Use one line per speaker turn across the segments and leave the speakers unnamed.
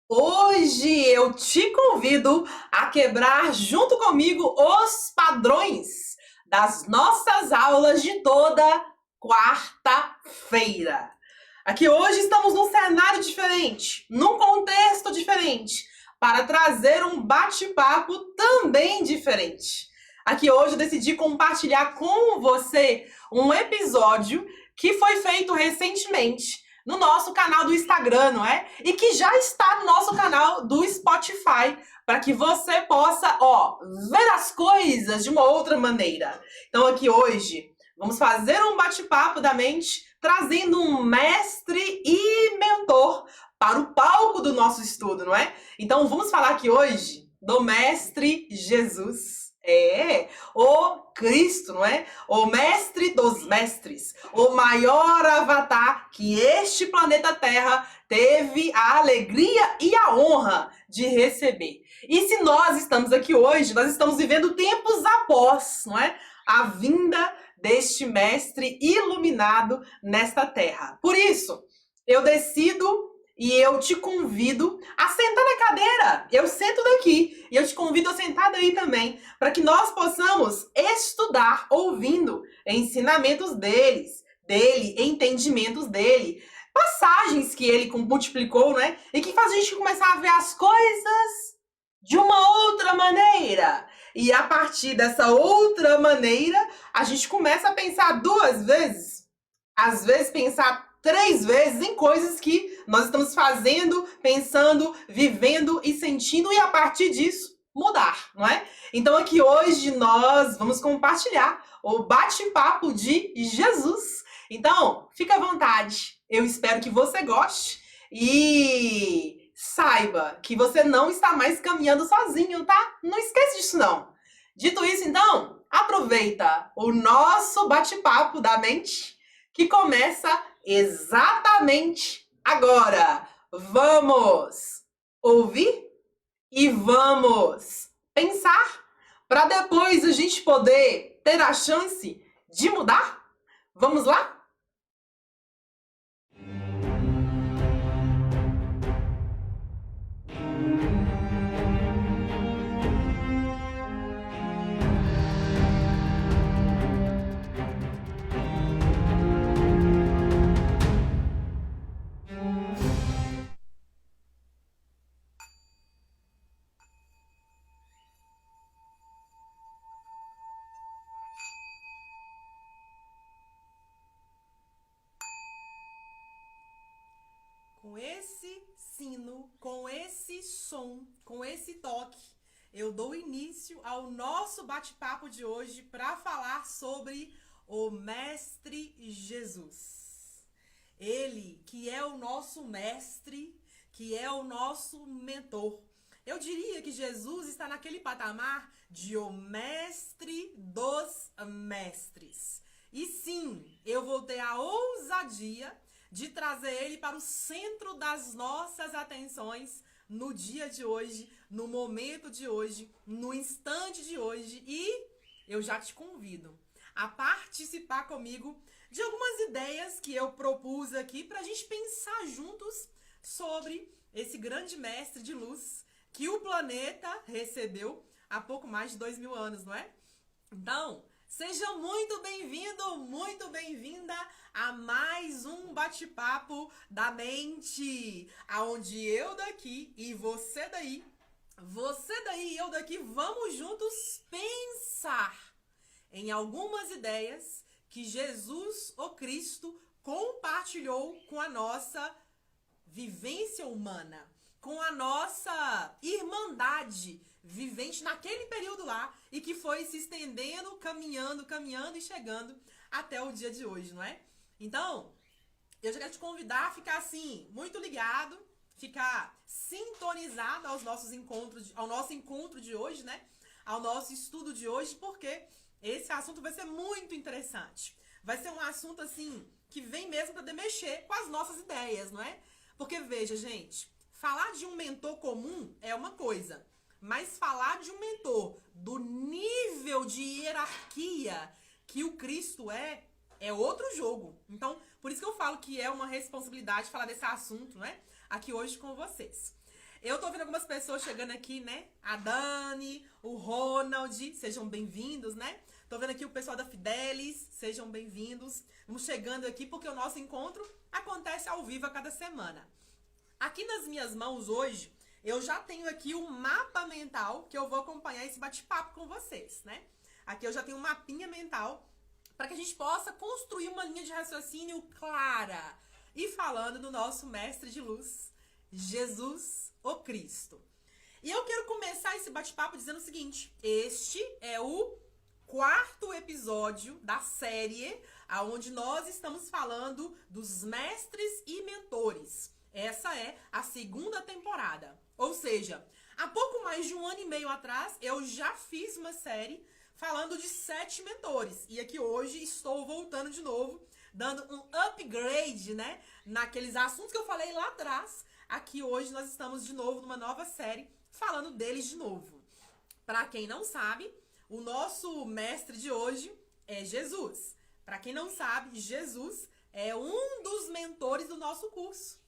Hoje eu te convido a quebrar junto comigo os padrões das nossas aulas de toda quarta-feira. Aqui hoje estamos num cenário diferente, num contexto diferente, para trazer um bate-papo também diferente. Aqui hoje eu decidi compartilhar com você um episódio que foi feito recentemente no nosso canal do Instagram, não é? E que já está no nosso canal do Spotify, para que você possa, ver as coisas de uma outra maneira. Então aqui hoje vamos fazer um bate-papo da mente, trazendo um mestre e mentor para o palco do nosso estudo, não é? Então vamos falar aqui hoje do mestre Jesus. O Cristo, não é? O mestre dos mestres, o maior avatar que este planeta Terra teve a alegria e a honra de receber. E se nós estamos aqui hoje, nós estamos vivendo tempos após, não é? A vinda deste mestre iluminado nesta terra. Por isso, eu decido e eu te convido a sentar na cadeira. Eu sento daqui e eu te convido a sentar daí também, para que nós possamos estudar ouvindo ensinamentos dele, entendimentos dele, passagens que ele multiplicou, né? E que faz a gente começar a ver as coisas de uma outra maneira. E a partir dessa outra maneira, a gente começa a pensar duas vezes, às vezes pensar três vezes em coisas que nós estamos fazendo, pensando, vivendo e sentindo, e a partir disso mudar, não é? Então aqui hoje nós vamos compartilhar o bate-papo de Jesus. Então, fica à vontade. Eu espero que você goste e saiba que você não está mais caminhando sozinho, tá? Não esquece disso não. Dito isso, então, aproveita o nosso bate-papo da mente que começa exatamente agora. Vamos ouvir e vamos pensar para depois a gente poder ter a chance de mudar? Vamos lá? Com esse sino, com esse som, com esse toque, eu dou início ao nosso bate-papo de hoje para falar sobre o Mestre Jesus. Ele que é o nosso mestre, que é o nosso mentor. Eu diria que Jesus está naquele patamar de o mestre dos mestres. E sim, eu vou ter a ousadia de trazer ele para o centro das nossas atenções no dia de hoje, no momento de hoje, no instante de hoje. E eu já te convido a participar comigo de algumas ideias que eu propus aqui para a gente pensar juntos sobre esse grande mestre de luz que o planeta recebeu há pouco mais de 2000 anos, não é? Então, seja muito bem-vindo, muito bem-vinda a mais um bate-papo da mente, aonde eu daqui e você daí e eu daqui vamos juntos pensar em algumas ideias que Jesus, o Cristo, compartilhou com a nossa vivência humana, com a nossa irmandade vivente naquele período lá e que foi se estendendo, caminhando e chegando até o dia de hoje, não é? Então, eu já quero te convidar a ficar assim, muito ligado, ficar sintonizado aos nossos encontros, ao nosso encontro de hoje, né? Ao nosso estudo de hoje, porque esse assunto vai ser muito interessante. Vai ser um assunto assim que vem mesmo para mexer com as nossas ideias, não é? Porque veja, gente, falar de um mentor comum é uma coisa, mas falar de um mentor do nível de hierarquia que o Cristo é outro jogo. Então, por isso que eu falo que é uma responsabilidade falar desse assunto, né? Aqui hoje com vocês. Eu tô vendo algumas pessoas chegando aqui, né? A Dani, o Ronald, sejam bem-vindos, né? Tô vendo aqui o pessoal da Fidelis, sejam bem-vindos. Vamos chegando aqui porque o nosso encontro acontece ao vivo a cada semana. Aqui nas minhas mãos hoje, eu já tenho aqui o mapa mental que eu vou acompanhar esse bate-papo com vocês, né? Aqui eu já tenho um mapinha mental para que a gente possa construir uma linha de raciocínio clara e falando do nosso mestre de luz, Jesus, o Cristo. E eu quero começar esse bate-papo dizendo o seguinte: este é o 4º episódio da série onde nós estamos falando dos mestres e mentores. Essa é a 2ª temporada. Ou seja, há pouco mais de 1 ano e meio atrás, eu já fiz uma série falando de 7 mentores. E aqui hoje estou voltando de novo, dando um upgrade, né, naqueles assuntos que eu falei lá atrás. Aqui hoje nós estamos de novo numa nova série, falando deles de novo. Para quem não sabe, o nosso mestre de hoje é Jesus. Para quem não sabe, Jesus é um dos mentores do nosso curso.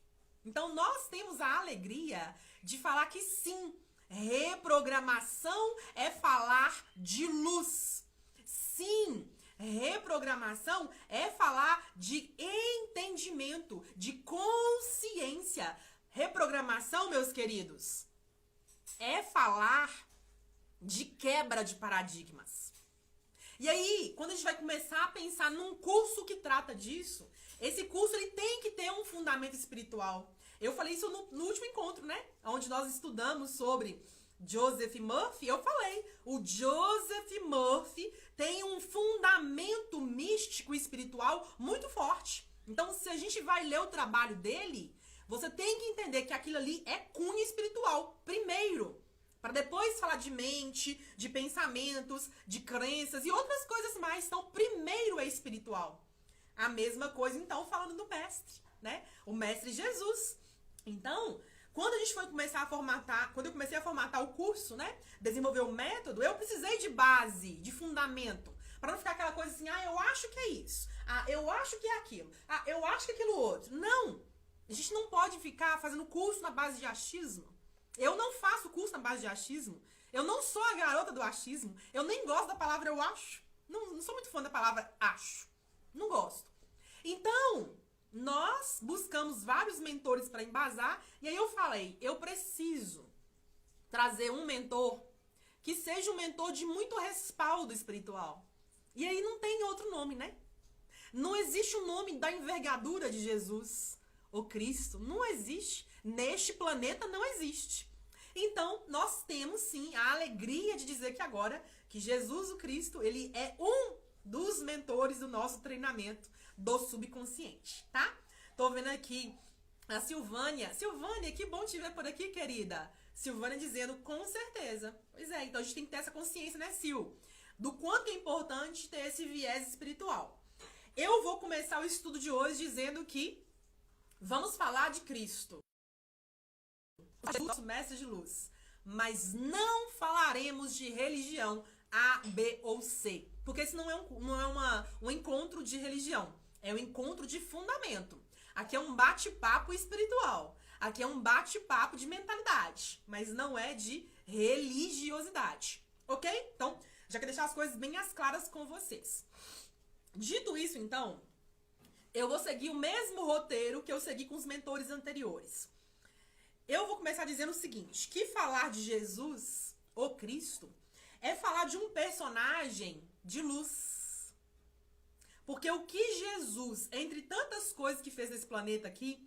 Então, nós temos a alegria de falar que sim, reprogramação é falar de luz. Sim, reprogramação é falar de entendimento, de consciência. Reprogramação, meus queridos, é falar de quebra de paradigmas. E aí, quando a gente vai começar a pensar num curso que trata disso, esse curso ele tem que ter um fundamento espiritual. Eu falei isso no último encontro, né? Onde nós estudamos sobre Joseph Murphy. Eu falei, o Joseph Murphy tem um fundamento místico e espiritual muito forte. Então, se a gente vai ler o trabalho dele, você tem que entender que aquilo ali é cunho espiritual, primeiro. Para depois falar de mente, de pensamentos, de crenças e outras coisas mais. Então, primeiro é espiritual. A mesma coisa, então, falando do mestre, né? O mestre Jesus. Então, quando a gente foi começar a formatar, quando eu comecei a formatar o curso, né? Desenvolver o método, eu precisei de base, de fundamento. Para não ficar aquela coisa assim, eu acho que é isso. Eu acho que é aquilo. Eu acho que é aquilo outro. Não! A gente não pode ficar fazendo curso na base de achismo. Eu não faço curso na base de achismo. Eu não sou a garota do achismo. Eu nem gosto da palavra eu acho. Não sou muito fã da palavra acho. Não gosto. Então, nós buscamos vários mentores para embasar. E aí eu falei, eu preciso trazer um mentor que seja um mentor de muito respaldo espiritual. E aí não tem outro nome, né? Não existe um nome da envergadura de Jesus, o Cristo. Não existe. Neste planeta não existe. Então, nós temos sim a alegria de dizer que agora, que Jesus, o Cristo, ele é um dos mentores do nosso treinamento do subconsciente, tá? Tô vendo aqui a Silvânia. Silvânia, que bom te ver por aqui, querida. Silvânia dizendo, com certeza. Pois é, então a gente tem que ter essa consciência, né, Sil? Do quanto é importante ter esse viés espiritual. Eu vou começar o estudo de hoje dizendo que vamos falar de Cristo, nosso mestre de luz, mas não falaremos de religião A, B ou C, porque esse não é um encontro de religião, é um encontro de fundamento. Aqui é um bate-papo espiritual, aqui é um bate-papo de mentalidade, mas não é de religiosidade, ok? Então, já quero deixar as coisas bem as claras com vocês. Dito isso, então, eu vou seguir o mesmo roteiro que eu segui com os mentores anteriores. Eu vou começar dizendo o seguinte, que falar de Jesus, o Cristo, é falar de um personagem de luz. Porque o que Jesus, entre tantas coisas que fez nesse planeta aqui,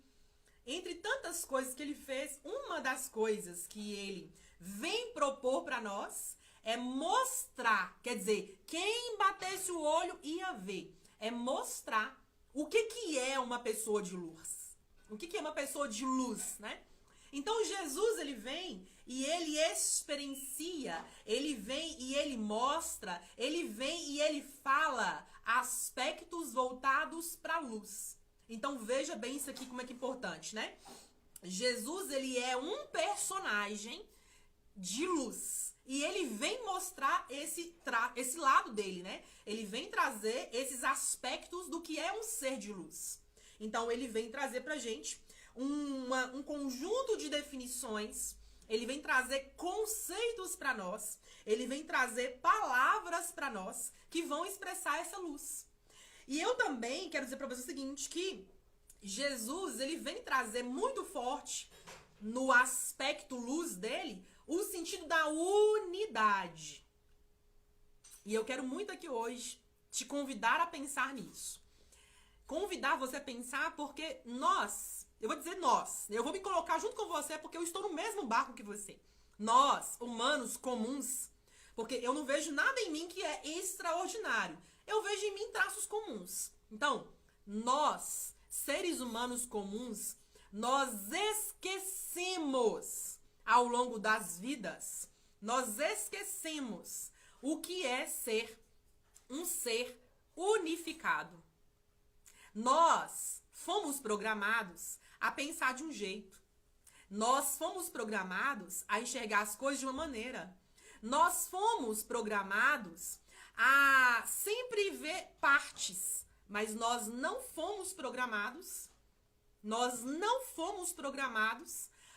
entre tantas coisas que ele fez, uma das coisas que ele vem propor para nós é mostrar, quer dizer, quem batesse o olho ia ver, é mostrar o que é uma pessoa de luz. O que é uma pessoa de luz, né? Então Jesus, ele vem e ele experiencia, ele vem e ele mostra, ele vem e ele fala aspectos voltados para a luz. Então veja bem isso aqui como é que é importante, né? Jesus, ele é um personagem de luz. E ele vem mostrar esse lado dele, né? Ele vem trazer esses aspectos do que é um ser de luz. Então ele vem trazer pra gente um conjunto de definições Ele vem trazer conceitos para nós, ele vem trazer palavras para nós que vão expressar essa luz. E eu também quero dizer para você o seguinte, que Jesus, ele vem trazer muito forte no aspecto luz dele o sentido da unidade. E eu quero muito aqui hoje te convidar a pensar nisso. Convidar você a pensar porque nós, eu vou dizer nós, eu vou me colocar junto com você porque eu estou no mesmo barco que você. Nós, humanos comuns, porque eu não vejo nada em mim que é extraordinário. Eu vejo em mim traços comuns. Então, nós, seres humanos comuns, nós esquecemos ao longo das vidas, nós esquecemos o que é ser um ser unificado. Nós fomos programados a pensar de um jeito. Nós fomos programados a enxergar as coisas de uma maneira. Nós fomos programados a sempre ver partes, mas nós não fomos programados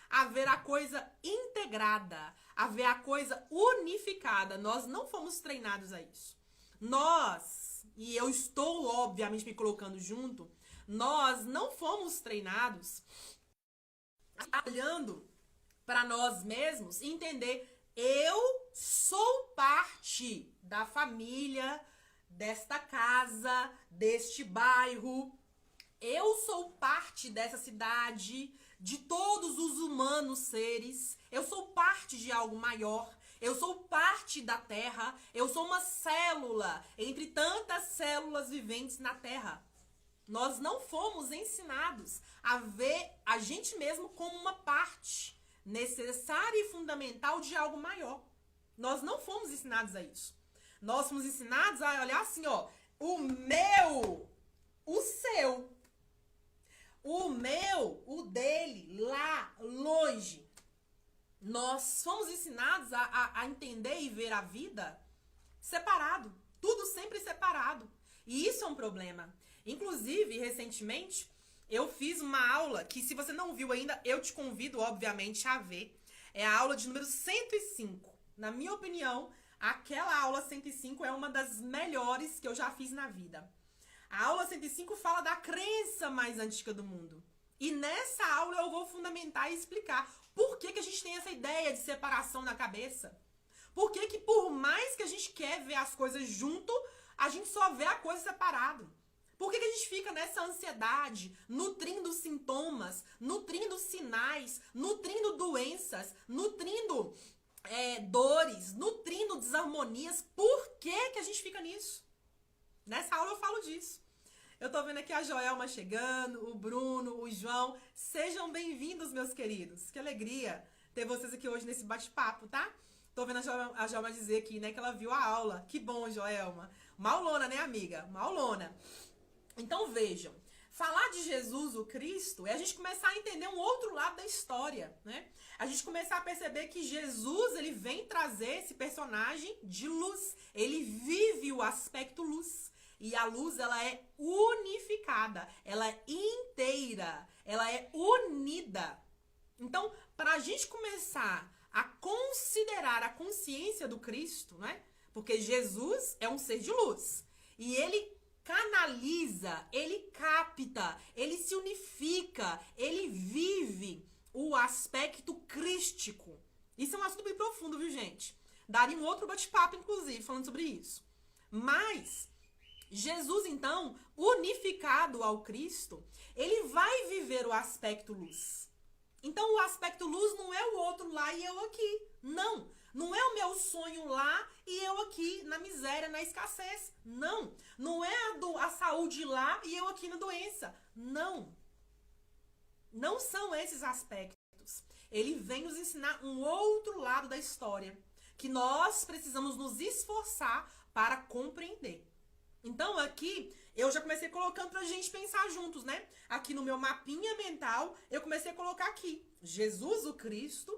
a ver a coisa integrada, a ver a coisa unificada. Nós não fomos treinados a isso. Nós, e eu estou obviamente me colocando junto, nós não fomos treinados olhando para nós mesmos e entender: eu sou parte da família, desta casa, deste bairro. Eu sou parte dessa cidade, de todos os humanos seres. Eu sou parte de algo maior. Eu sou parte da Terra. Eu sou uma célula entre tantas células viventes na Terra. Nós não fomos ensinados a ver a gente mesmo como uma parte necessária e fundamental de algo maior. Nós não fomos ensinados a isso. Nós fomos ensinados a olhar assim, ó, o meu, o seu, o meu, o dele, lá, longe. Nós fomos ensinados a entender e ver a vida separado. Tudo sempre separado. E isso é um problema. Inclusive, recentemente, eu fiz uma aula que, se você não viu ainda, eu te convido, obviamente, a ver. É a aula de número 105. Na minha opinião, aquela aula 105 é uma das melhores que eu já fiz na vida. A aula 105 fala da crença mais antiga do mundo. E nessa aula eu vou fundamentar e explicar por que a gente tem essa ideia de separação na cabeça. Por que por mais que a gente quer ver as coisas junto, a gente só vê a coisa separado. Por que a gente fica nessa ansiedade, nutrindo sintomas, nutrindo sinais, nutrindo doenças, nutrindo dores, nutrindo desarmonias? Por que a gente fica nisso? Nessa aula eu falo disso. Eu tô vendo aqui a Joelma chegando, o Bruno, o João. Sejam bem-vindos, meus queridos. Que alegria ter vocês aqui hoje nesse bate-papo, tá? Tô vendo a Joelma dizer aqui, né, que ela viu a aula. Que bom, Joelma. Uma aulona, né, amiga? Uma aulona. Então, vejam. Falar de Jesus, o Cristo, é a gente começar a entender um outro lado da história, né? A gente começar a perceber que Jesus, ele vem trazer esse personagem de luz. Ele vive o aspecto luz. E a luz, ela é unificada, ela é inteira, ela é unida. Então, para a gente começar a considerar a consciência do Cristo, né? Porque Jesus é um ser de luz. E ele canaliza, ele capta, ele se unifica, ele vive o aspecto crístico. Isso é um assunto bem profundo, viu, gente? Daria um outro bate-papo, inclusive, falando sobre isso. Mas Jesus, então, unificado ao Cristo, ele vai viver o aspecto luz. Então, o aspecto luz não é o outro lá e eu aqui. Não. Não é o meu sonho lá e eu aqui na miséria, na escassez. Não. Não é a saúde lá e eu aqui na doença. Não. Não são esses aspectos. Ele vem nos ensinar um outro lado da história que nós precisamos nos esforçar para compreender. Então, aqui, eu já comecei colocando pra gente pensar juntos, né? Aqui no meu mapinha mental, eu comecei a colocar aqui. Jesus, o Cristo,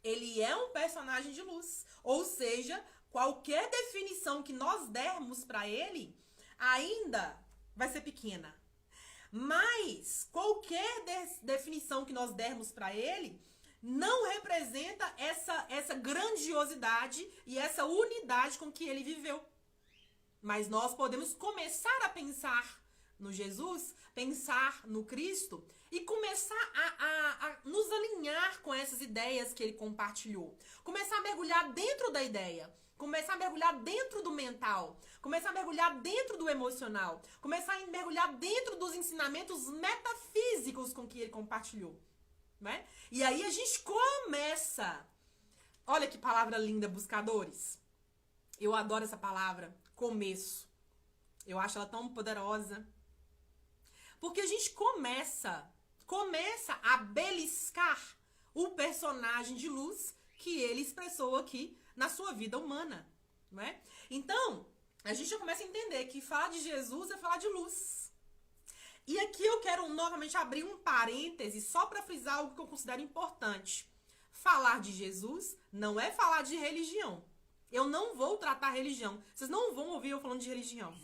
ele é um personagem de luz. Ou seja, qualquer definição que nós dermos pra ele, ainda vai ser pequena. Mas, qualquer definição que nós dermos pra ele, não representa essa grandiosidade e essa unidade com que ele viveu. Mas nós podemos começar a pensar no Jesus, pensar no Cristo e começar a nos alinhar com essas ideias que ele compartilhou. Começar a mergulhar dentro da ideia. Começar a mergulhar dentro do mental. Começar a mergulhar dentro do emocional. Começar a mergulhar dentro dos ensinamentos metafísicos com que ele compartilhou. Né? E aí a gente começa. Olha que palavra linda, buscadores. Eu adoro essa palavra, começo. Eu acho ela tão poderosa. Porque a gente começa a beliscar o personagem de luz que ele expressou aqui na sua vida humana, não é? Então, a gente já começa a entender que falar de Jesus é falar de luz. E aqui eu quero novamente abrir um parêntese só para frisar algo que eu considero importante. Falar de Jesus não é falar de religião. Eu não vou tratar religião. Vocês não vão ouvir eu falando de religião.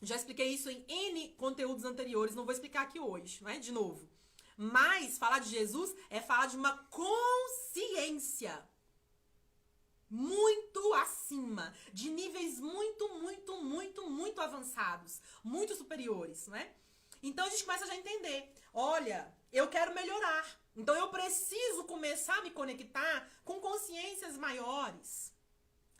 Já expliquei isso em N conteúdos anteriores, não vou explicar aqui hoje, não é? De novo. Mas falar de Jesus é falar de uma consciência muito acima, de níveis muito avançados, muito superiores, não é? Então a gente começa já a entender, olha, eu quero melhorar, então eu preciso começar a me conectar com consciências maiores.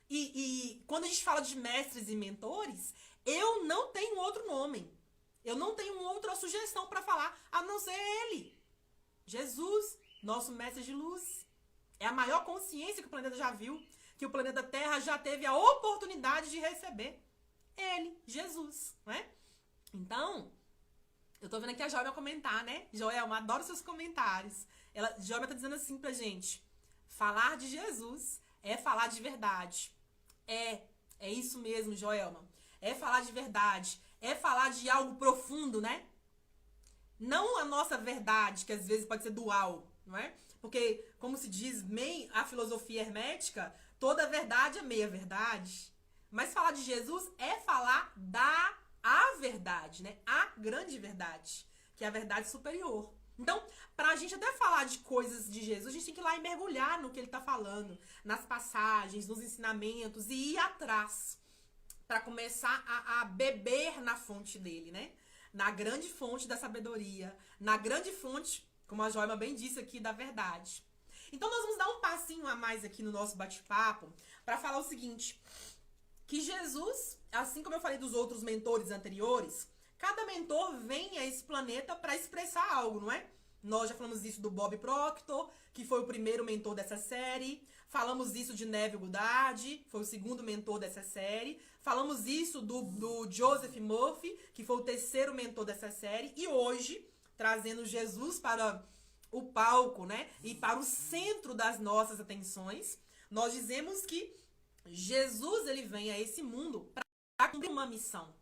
E quando a gente fala de mestres e mentores, eu não tenho outro nome. Eu não tenho outra sugestão para falar, a não ser ele. Jesus, nosso mestre de luz. É a maior consciência que o planeta já viu, que o planeta Terra já teve a oportunidade de receber. Ele, Jesus, não é? Então, eu tô vendo aqui a Joelma comentar, né? Joelma, adoro seus comentários. Joelma tá dizendo assim pra gente, falar de Jesus é falar de verdade. É isso mesmo, Joelma. É falar de verdade. É falar de algo profundo, né? Não a nossa verdade, que às vezes pode ser dual, não é? Porque, como se diz a filosofia hermética, toda verdade é meia verdade. Mas falar de Jesus é falar a verdade, né? A grande verdade, que é a verdade superior. Então, pra gente até falar de coisas de Jesus, a gente tem que ir lá e mergulhar no que ele tá falando, nas passagens, nos ensinamentos, e ir atrás, para começar a beber na fonte dele, né? Na grande fonte da sabedoria, na grande fonte, como a Joelma bem disse aqui, da verdade. Então, nós vamos dar um passinho a mais aqui no nosso bate-papo, para falar o seguinte, que Jesus, assim como eu falei dos outros mentores anteriores, cada mentor vem a esse planeta para expressar algo, não é? Nós já falamos isso do Bob Proctor, que foi o primeiro mentor dessa série. Falamos isso de Neville Goddard, foi o segundo mentor dessa série. Falamos isso do Joseph Murphy, que foi o terceiro mentor dessa série. E hoje, trazendo Jesus para o palco, né? E para o centro das nossas atenções, nós dizemos que Jesus, ele vem a esse mundo para cumprir uma missão.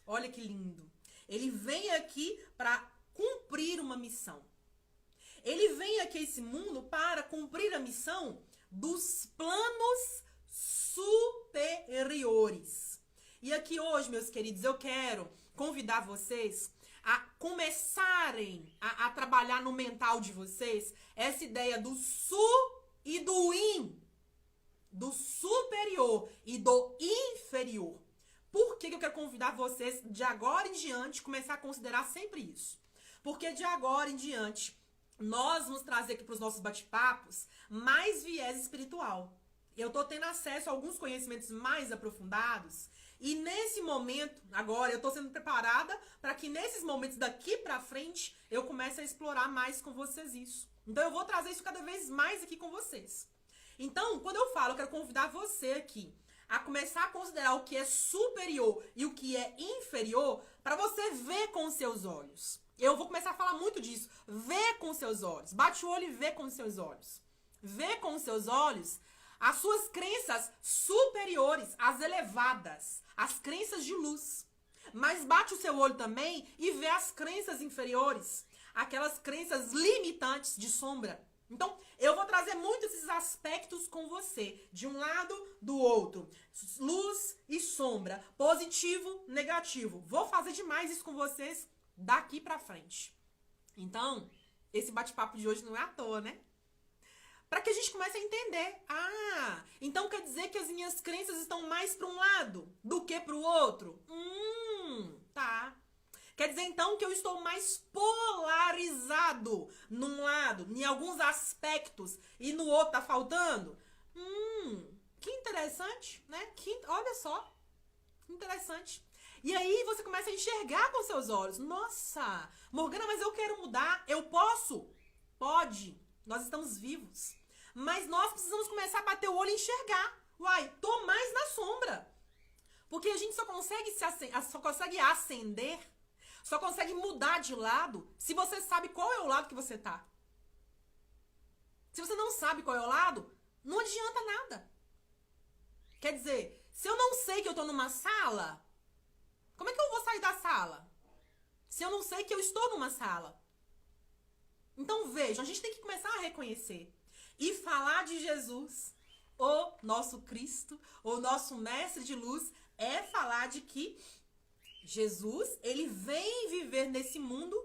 Olha que lindo. Ele vem aqui para cumprir uma missão. Ele vem aqui a esse mundo para cumprir a missão dos planos superiores. E aqui hoje, meus queridos, eu quero convidar vocês a começarem a trabalhar no mental de vocês essa ideia do su e do in, do superior e do inferior. Por que eu quero convidar vocês, de agora em diante, começar a considerar sempre isso? Porque de agora em diante, nós vamos trazer aqui para os nossos bate-papos mais viés espiritual. Eu tô tendo acesso a alguns conhecimentos mais aprofundados e nesse momento, agora, eu tô sendo preparada para que nesses momentos daqui para frente, eu comece a explorar mais com vocês isso. Então eu vou trazer isso cada vez mais aqui com vocês. Então, quando eu falo, eu quero convidar você aqui a começar a considerar o que é superior e o que é inferior para você ver com os seus olhos. Eu vou começar a falar muito disso. Vê com os seus olhos. Bate o olho e vê com os seus olhos. Vê com os seus olhos as suas crenças superiores, as elevadas, as crenças de luz. Mas bate o seu olho também e vê as crenças inferiores, aquelas crenças limitantes de sombra. Então, eu vou trazer muito esses aspectos com você, de um lado, do outro. Luz e sombra, positivo, negativo. Vou fazer demais isso com vocês daqui pra frente. Então, Esse bate-papo de hoje não é à toa, né? Para que a gente comece a entender. Ah, então quer dizer que as minhas crenças estão mais para um lado do que para o outro? Tá. Quer dizer então que eu estou mais polarizado num lado, em alguns aspectos, e no outro tá faltando? Que interessante, né? Olha só, que interessante. E aí você começa a enxergar com seus olhos. Nossa, Morgana, mas eu quero mudar. Eu posso? Pode. Nós estamos vivos. Mas nós precisamos começar a bater o olho e enxergar. Uai, tô mais na sombra. Porque a gente só consegue ascender, só consegue mudar de lado se você sabe qual é o lado que você tá. Se você não sabe qual é o lado, não adianta nada. Quer dizer, se eu não sei que eu tô numa sala, como é que eu vou sair da sala? Se eu não sei que eu estou numa sala. Então vejam, a gente tem que começar a reconhecer e falar de Jesus, o nosso Cristo, o nosso mestre de luz, é falar de que Jesus, ele vem viver nesse mundo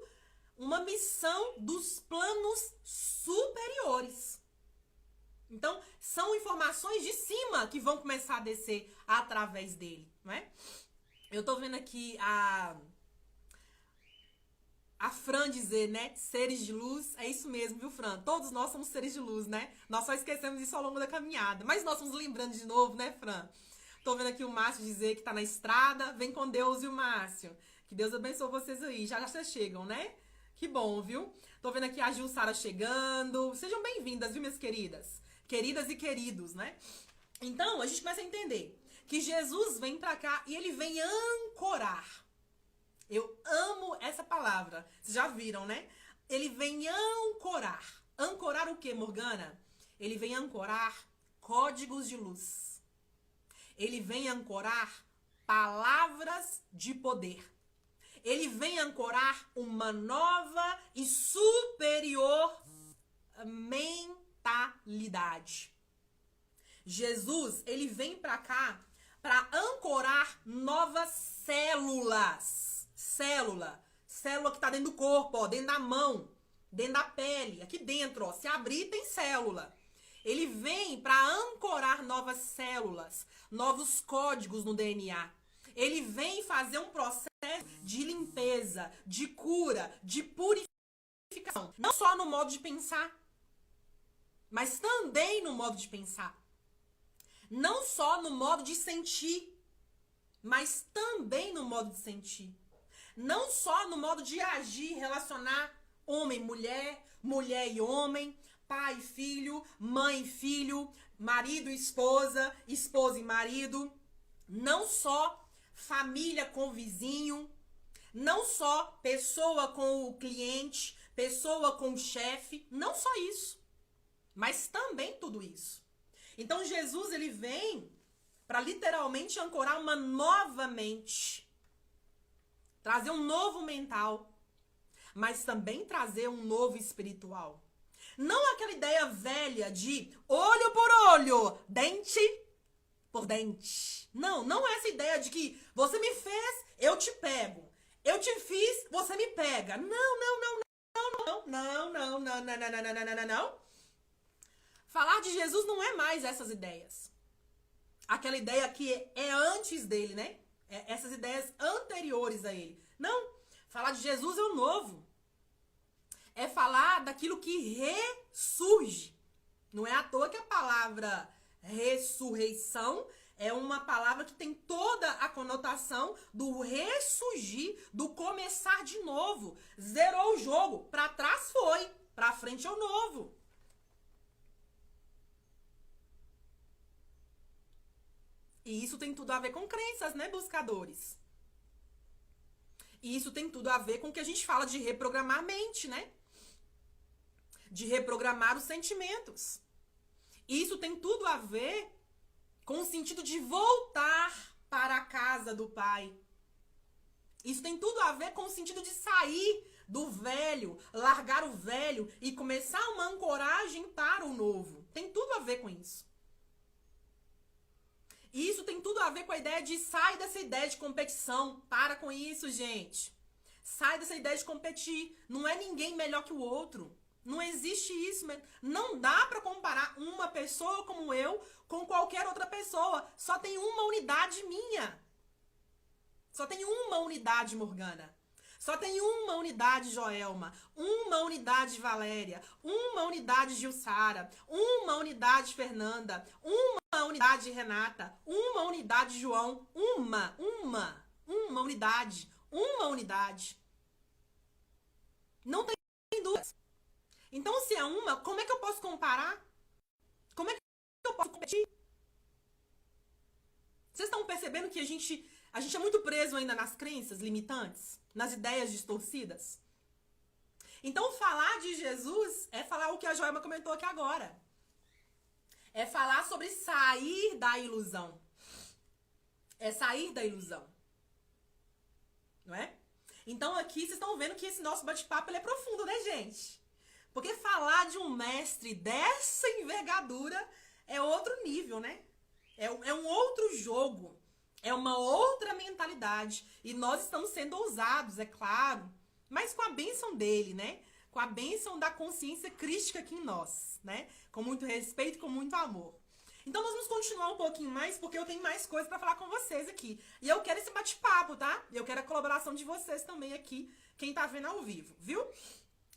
uma missão dos planos superiores. Então, são informações de cima que vão começar a descer através dele, não é? Eu tô vendo aqui a Fran dizer, né? Seres de luz. É isso mesmo, viu, Fran? Todos nós somos seres de luz, né? Nós só esquecemos isso ao longo da caminhada. Mas nós estamos lembrando de novo, né, Fran? Tô vendo aqui o Márcio dizer que tá na estrada. Vem com Deus, viu, Márcio? Que Deus abençoe vocês aí. Já vocês chegam, né? Que bom, viu? Tô vendo aqui a Jussara chegando. Sejam bem-vindas, viu, minhas queridas? Queridas e queridos, né? Então, a gente começa a entender que Jesus vem pra cá e ele vem ancorar. Eu amo essa palavra. Vocês já viram, né? Ele vem ancorar. Ancorar o quê, Morgana? Ele vem ancorar códigos de luz. Ele vem ancorar palavras de poder. Ele vem ancorar uma nova e superior mentalidade. Jesus, ele vem pra cá para ancorar novas células. Célula que tá dentro do corpo, ó, dentro da mão, dentro da pele, aqui dentro, ó, se abrir tem célula. Ele vem para ancorar novas células, novos códigos no DNA. Ele vem fazer um processo de limpeza, de cura, de purificação. Não só no modo de pensar, mas também no modo de pensar. Não só no modo de sentir, mas também no modo de sentir. Não só no modo de agir, relacionar homem, mulher, mulher e homem, pai e filho, mãe e filho, marido e esposa, esposa e marido. Não só família com vizinho, não só pessoa com o cliente, pessoa com o chefe, não só isso, mas também tudo isso. Então Jesus, ele vem para literalmente ancorar uma nova mente, trazer um novo mental, mas também trazer um novo espiritual. Não aquela ideia velha de olho por olho, dente por dente. Não é essa ideia de que você me fez, eu te pego. Eu te fiz, você me pega. Não. Falar de Jesus não é mais essas ideias. Aquela ideia que é antes dele, né? Essas ideias anteriores a ele. Não. Falar de Jesus é o novo. É falar daquilo que ressurge. Não é à toa que a palavra ressurreição é uma palavra que tem toda a conotação do ressurgir, do começar de novo. Zerou o jogo. Pra trás foi. Pra frente é o novo. E isso tem tudo a ver com crenças, né, buscadores? E isso tem tudo a ver com o que a gente fala de reprogramar a mente, né? De reprogramar os sentimentos. E isso tem tudo a ver com o sentido de voltar para a casa do Pai. Isso tem tudo a ver com o sentido de sair do velho, largar o velho e começar uma ancoragem para o novo. Tem tudo a ver com isso. E isso tem tudo a ver com a ideia de sair dessa ideia de competição. Para com isso, gente. Sai dessa ideia de competir. Não é ninguém melhor que o outro. Não existe isso. Não dá pra comparar uma pessoa como eu com qualquer outra pessoa. Só tem uma unidade minha. Só tem uma unidade Morgana. Só tem uma unidade Joelma, uma unidade Valéria, uma unidade Gilsara, uma unidade Fernanda, uma unidade Renata, uma unidade João, uma unidade. Não tem duas. Então, se é uma, como é que eu posso comparar? Como é que eu posso competir? Vocês estão percebendo que a gente é muito preso ainda nas crenças limitantes? Nas ideias distorcidas? Então, falar de Jesus é falar o que a Joelma comentou aqui agora. É falar sobre sair da ilusão. É sair da ilusão. Não é? Então, aqui, vocês estão vendo que esse nosso bate-papo é profundo, né, gente? Porque falar de um mestre dessa envergadura é outro nível, né? É um outro jogo. É uma outra mentalidade. E nós estamos sendo ousados, é claro. Mas com a bênção dele, né? Com a bênção da consciência crística aqui em nós, né? Com muito respeito, com muito amor. Então nós vamos continuar um pouquinho mais, porque eu tenho mais coisa pra falar com vocês aqui. E eu quero esse bate-papo, tá? Eu quero a colaboração de vocês também aqui, quem tá vendo ao vivo, viu?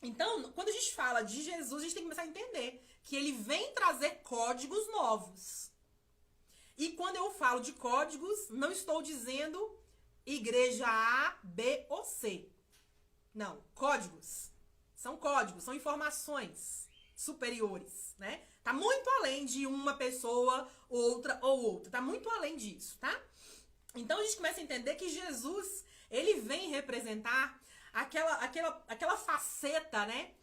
Então, quando a gente fala de Jesus, a gente tem que começar a entender que ele vem trazer códigos novos. E quando eu falo de códigos, não estou dizendo igreja A, B ou C. Não, códigos. São códigos, são informações superiores, né? Tá muito além de uma pessoa, outra ou outra. Tá muito além disso, tá? Então a gente começa a entender que Jesus, ele vem representar aquela faceta, né?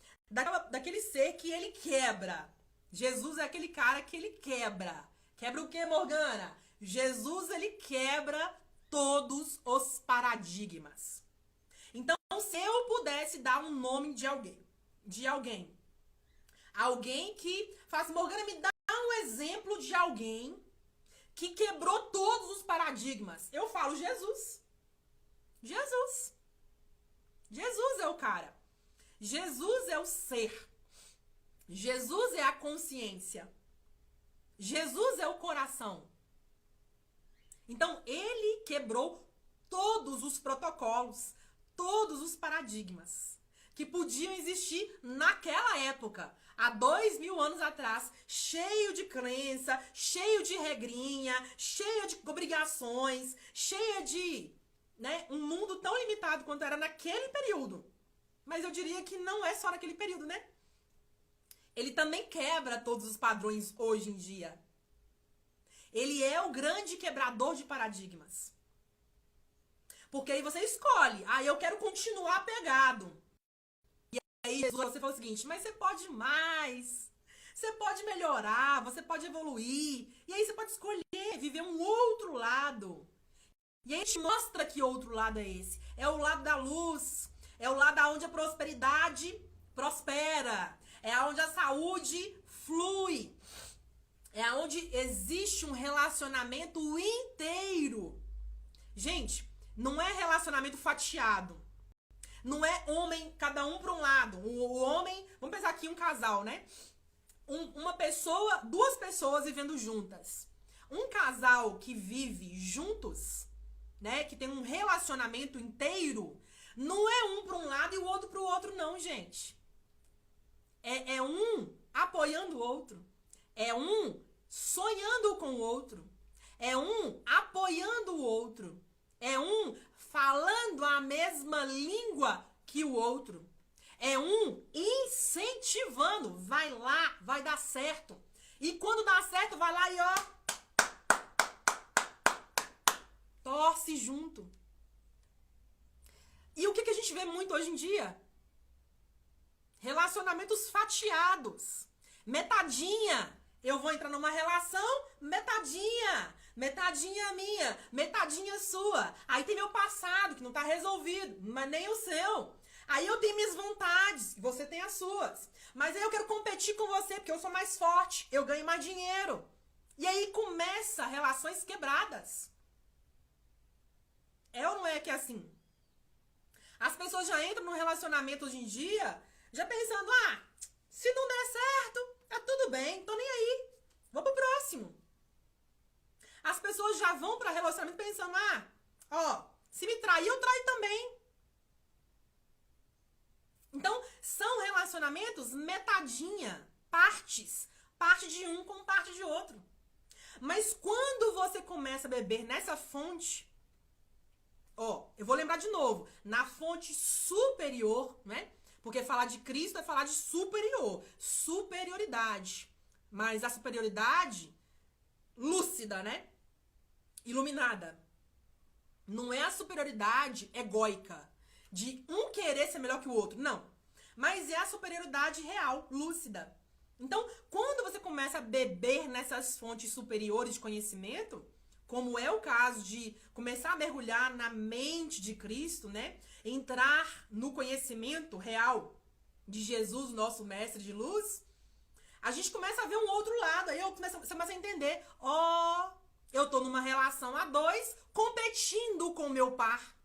Daquele ser que ele quebra. Jesus é aquele cara que ele quebra. Quebra o que, Morgana? Jesus, ele quebra todos os paradigmas. Então, se eu pudesse dar um nome de alguém que faz, Morgana, me dá um exemplo de alguém que quebrou todos os paradigmas. Eu falo Jesus. Jesus. Jesus é o cara. Jesus é o ser. Jesus é a consciência. Jesus é o coração. Então, ele quebrou todos os protocolos, todos os paradigmas que podiam existir naquela época, há 2000 anos atrás, cheio de crença, cheio de regrinha, cheio de obrigações, cheio de, né, um mundo tão limitado quanto era naquele período. Mas eu diria que não é só naquele período, né? Ele também quebra todos os padrões hoje em dia. Ele é o grande quebrador de paradigmas. Porque aí você escolhe. Eu quero continuar apegado. E aí Jesus, você fala o seguinte, mas você pode mais. Você pode melhorar, você pode evoluir. E aí você pode escolher viver um outro lado. E aí a gente mostra que outro lado é esse. É o lado da luz. É o lado onde a prosperidade prospera. É onde a saúde flui. É onde existe um relacionamento inteiro. Gente, não é relacionamento fatiado. Não é homem, cada um para um lado. O homem, vamos pensar aqui um casal, né? Uma pessoa, duas pessoas vivendo juntas. Um casal que vive juntos, né? Que tem um relacionamento inteiro, não é um para um lado e o outro para o outro, não, gente. É um apoiando o outro. É um sonhando com o outro. É um apoiando o outro. É um falando a mesma língua que o outro. É um incentivando. Vai lá, vai dar certo. E quando dá certo, vai lá e ó, torce junto. E o que a gente vê muito hoje em dia? Relacionamentos fatiados. Metadinha. Eu vou entrar numa relação, metadinha. Metadinha minha, metadinha sua. Aí tem meu passado, que não tá resolvido, mas nem o seu. Aí eu tenho minhas vontades, você tem as suas. Mas aí eu quero competir com você, porque eu sou mais forte, eu ganho mais dinheiro. E aí começa relações quebradas. É ou não é que é assim? As pessoas já entram num relacionamento hoje em dia, já pensando, se não der certo, tá tudo bem, tô nem aí, vou pro próximo. As pessoas já vão para relacionamento pensando, se me trair, eu traio também. Então, são relacionamentos metadinha, partes. Parte de um com parte de outro. Mas quando você começa a beber nessa fonte, eu vou lembrar de novo, na fonte superior, né? Porque falar de Cristo é falar de superior, superioridade. Mas a superioridade lúcida, né? Iluminada. Não é a superioridade egóica, de um querer ser melhor que o outro, não. Mas é a superioridade real, lúcida. Então, quando você começa a beber nessas fontes superiores de conhecimento, como é o caso de começar a mergulhar na mente de Cristo, né? Entrar no conhecimento real de Jesus, nosso mestre de luz, a gente começa a ver um outro lado. Aí você começa a entender, eu tô numa relação a dois, competindo com o meu par,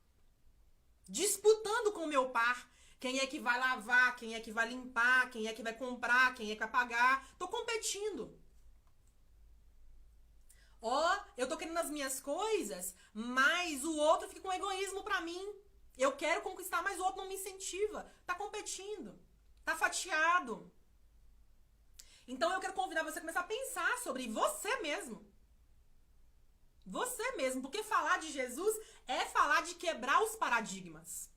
disputando com o meu par. Quem é que vai lavar, quem é que vai limpar, quem é que vai comprar, quem é que vai pagar. Tô competindo. Eu tô querendo as minhas coisas, mas o outro fica com egoísmo pra mim. Eu quero conquistar, mas o outro não me incentiva. Tá competindo. Tá fatiado. Então eu quero convidar você a começar a pensar sobre você mesmo. Você mesmo. Porque falar de Jesus é falar de quebrar os paradigmas.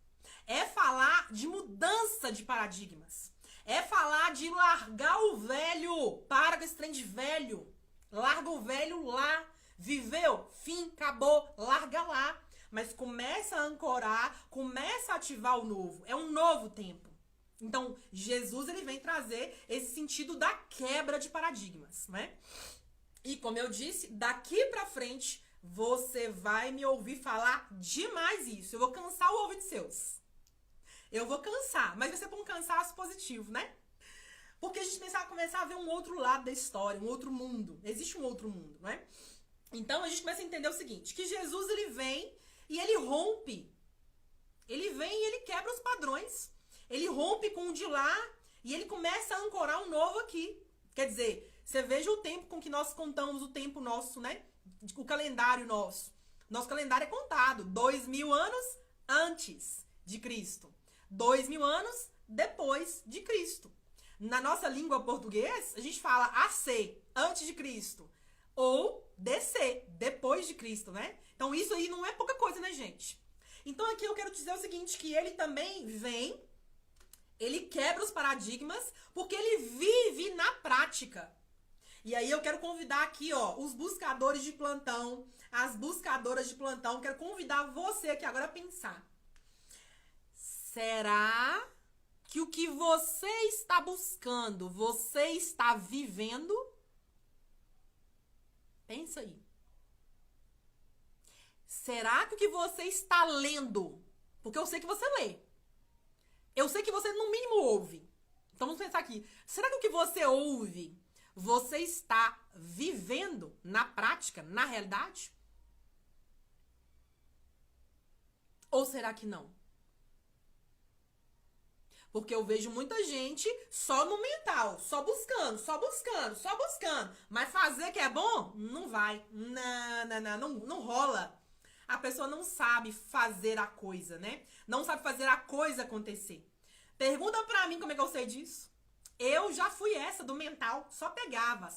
É falar de mudança de paradigmas. É falar de largar o velho. Para com esse trem de velho. Larga o velho lá. Viveu, fim, acabou, larga lá. Mas começa a ancorar, começa a ativar o novo. É um novo tempo. Então, Jesus ele vem trazer esse sentido da quebra de paradigmas, né? E como eu disse, daqui pra frente, você vai me ouvir falar demais isso. Eu vou cansar o ouvido seus. Eu vou cansar, mas vai ser por um cansaço positivo, né? Porque a gente começar a ver um outro lado da história, um outro mundo. Existe um outro mundo, né? Então a gente começa a entender o seguinte, que Jesus ele vem e ele rompe. Ele vem e ele quebra os padrões. Ele rompe com o de lá e ele começa a ancorar um novo aqui. Quer dizer, você veja o tempo com que nós contamos o tempo nosso, né? O calendário nosso. Nosso calendário é contado 2000 anos antes de Cristo. 2000 anos depois de Cristo. Na nossa língua portuguesa, a gente fala AC, antes de Cristo. Ou DC, depois de Cristo, né? Então isso aí não é pouca coisa, né, gente? Então aqui eu quero dizer o seguinte, que ele também vem, ele quebra os paradigmas, porque ele vive na prática. E aí eu quero convidar aqui, os buscadores de plantão, as buscadoras de plantão, quero convidar você aqui agora a pensar. Será que o que você está buscando, você está vivendo? Pensa aí. Será que o que você está lendo? Porque eu sei que você lê. Eu sei que você, no mínimo, ouve. Então vamos pensar aqui. Será que o que você ouve, você está vivendo na prática, na realidade? Ou será que não? Porque eu vejo muita gente só no mental, só buscando, só buscando, só buscando. Mas fazer que é bom? Não vai. Não rola. A pessoa não sabe fazer a coisa, né? Não sabe fazer a coisa acontecer. Pergunta pra mim como é que eu sei disso. Eu já fui essa do mental, só pegava.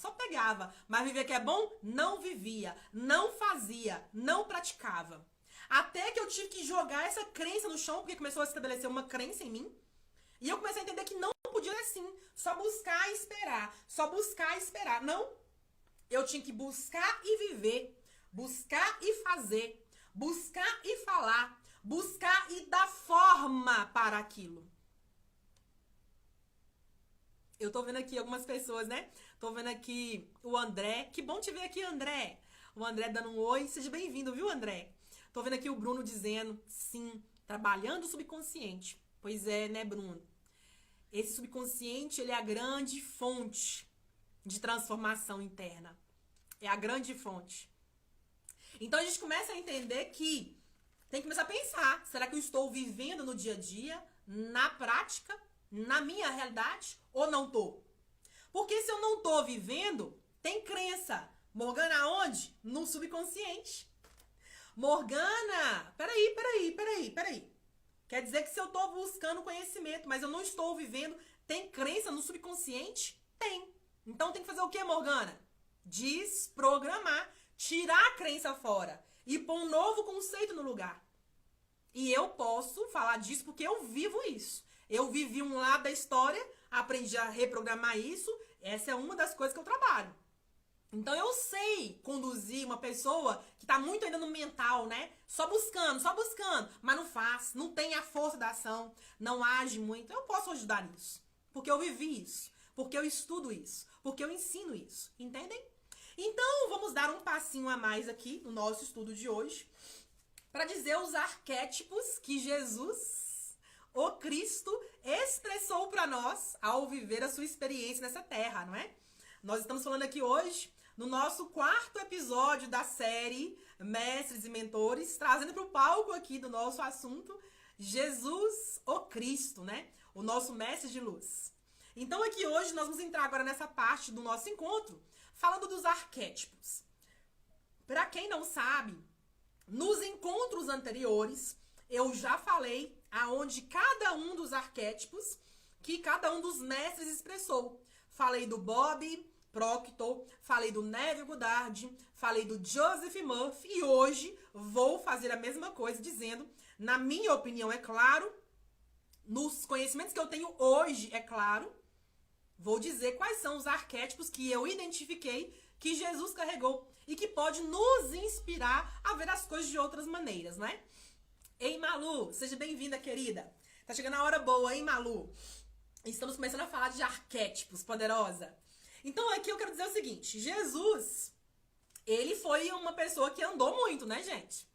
Mas viver que é bom? Não vivia, não fazia, não praticava. Até que eu tive que jogar essa crença no chão, porque começou a estabelecer uma crença em mim. E eu comecei a entender que não podia ser assim, só buscar e esperar, só buscar e esperar. Não, eu tinha que buscar e viver, buscar e fazer, buscar e falar, buscar e dar forma para aquilo. Eu tô vendo aqui algumas pessoas, né? Tô vendo aqui o André. Que bom te ver aqui, André. O André dando um oi. Seja bem-vindo, viu, André? Tô vendo aqui o Bruno dizendo, sim, trabalhando o subconsciente. Pois é, né, Bruno? Esse subconsciente, ele é a grande fonte de transformação interna. É a grande fonte. Então a gente começa a entender que
tem que começar a pensar, será que eu estou vivendo no dia a dia, na prática, na minha realidade, ou não tô? Porque se eu não tô vivendo, tem crença. Morgana aonde? No subconsciente. Morgana, peraí. Quer dizer que se eu tô buscando conhecimento, mas eu não estou vivendo, tem crença no subconsciente? Tem. Então tem que fazer o que, Morgana? Desprogramar, tirar a crença fora e pôr um novo conceito no lugar. E eu posso falar disso porque eu vivo isso. Eu vivi um lado da história, aprendi a reprogramar isso. Essa é uma das coisas que eu trabalho. Então eu sei conduzir uma pessoa que tá muito ainda no mental, né? Só buscando, mas não faz, não tem a força da ação, não age muito. Eu posso ajudar nisso, porque eu vivi isso, porque eu estudo isso, porque eu ensino isso, entendem? Então vamos dar um passinho a mais aqui no nosso estudo de hoje, para dizer os arquétipos que Jesus, o Cristo, expressou para nós ao viver a sua experiência nessa terra, não é? Nós estamos falando aqui hoje, no nosso quarto episódio da série Mestres e Mentores, trazendo para o palco aqui do nosso assunto, Jesus, o Cristo, né? O nosso mestre de luz. Então aqui hoje nós vamos entrar agora nessa parte do nosso encontro, falando dos arquétipos. Para quem não sabe, nos encontros anteriores, eu já falei aonde cada um dos arquétipos que cada um dos mestres expressou. Falei do Bob Proctor, falei do Neville Goddard, falei do Joseph Murphy e hoje vou fazer a mesma coisa dizendo, na minha opinião, é claro, nos conhecimentos que eu tenho hoje, é claro, vou dizer quais são os arquétipos que eu identifiquei que Jesus carregou e que pode nos inspirar a ver as coisas de outras maneiras, né? Ei, Malu, seja bem-vinda, querida. Tá chegando a hora boa, hein, Malu? Estamos começando a falar de arquétipos, poderosa. Então aqui eu quero dizer o seguinte, Jesus, ele foi uma pessoa que andou muito, né, gente?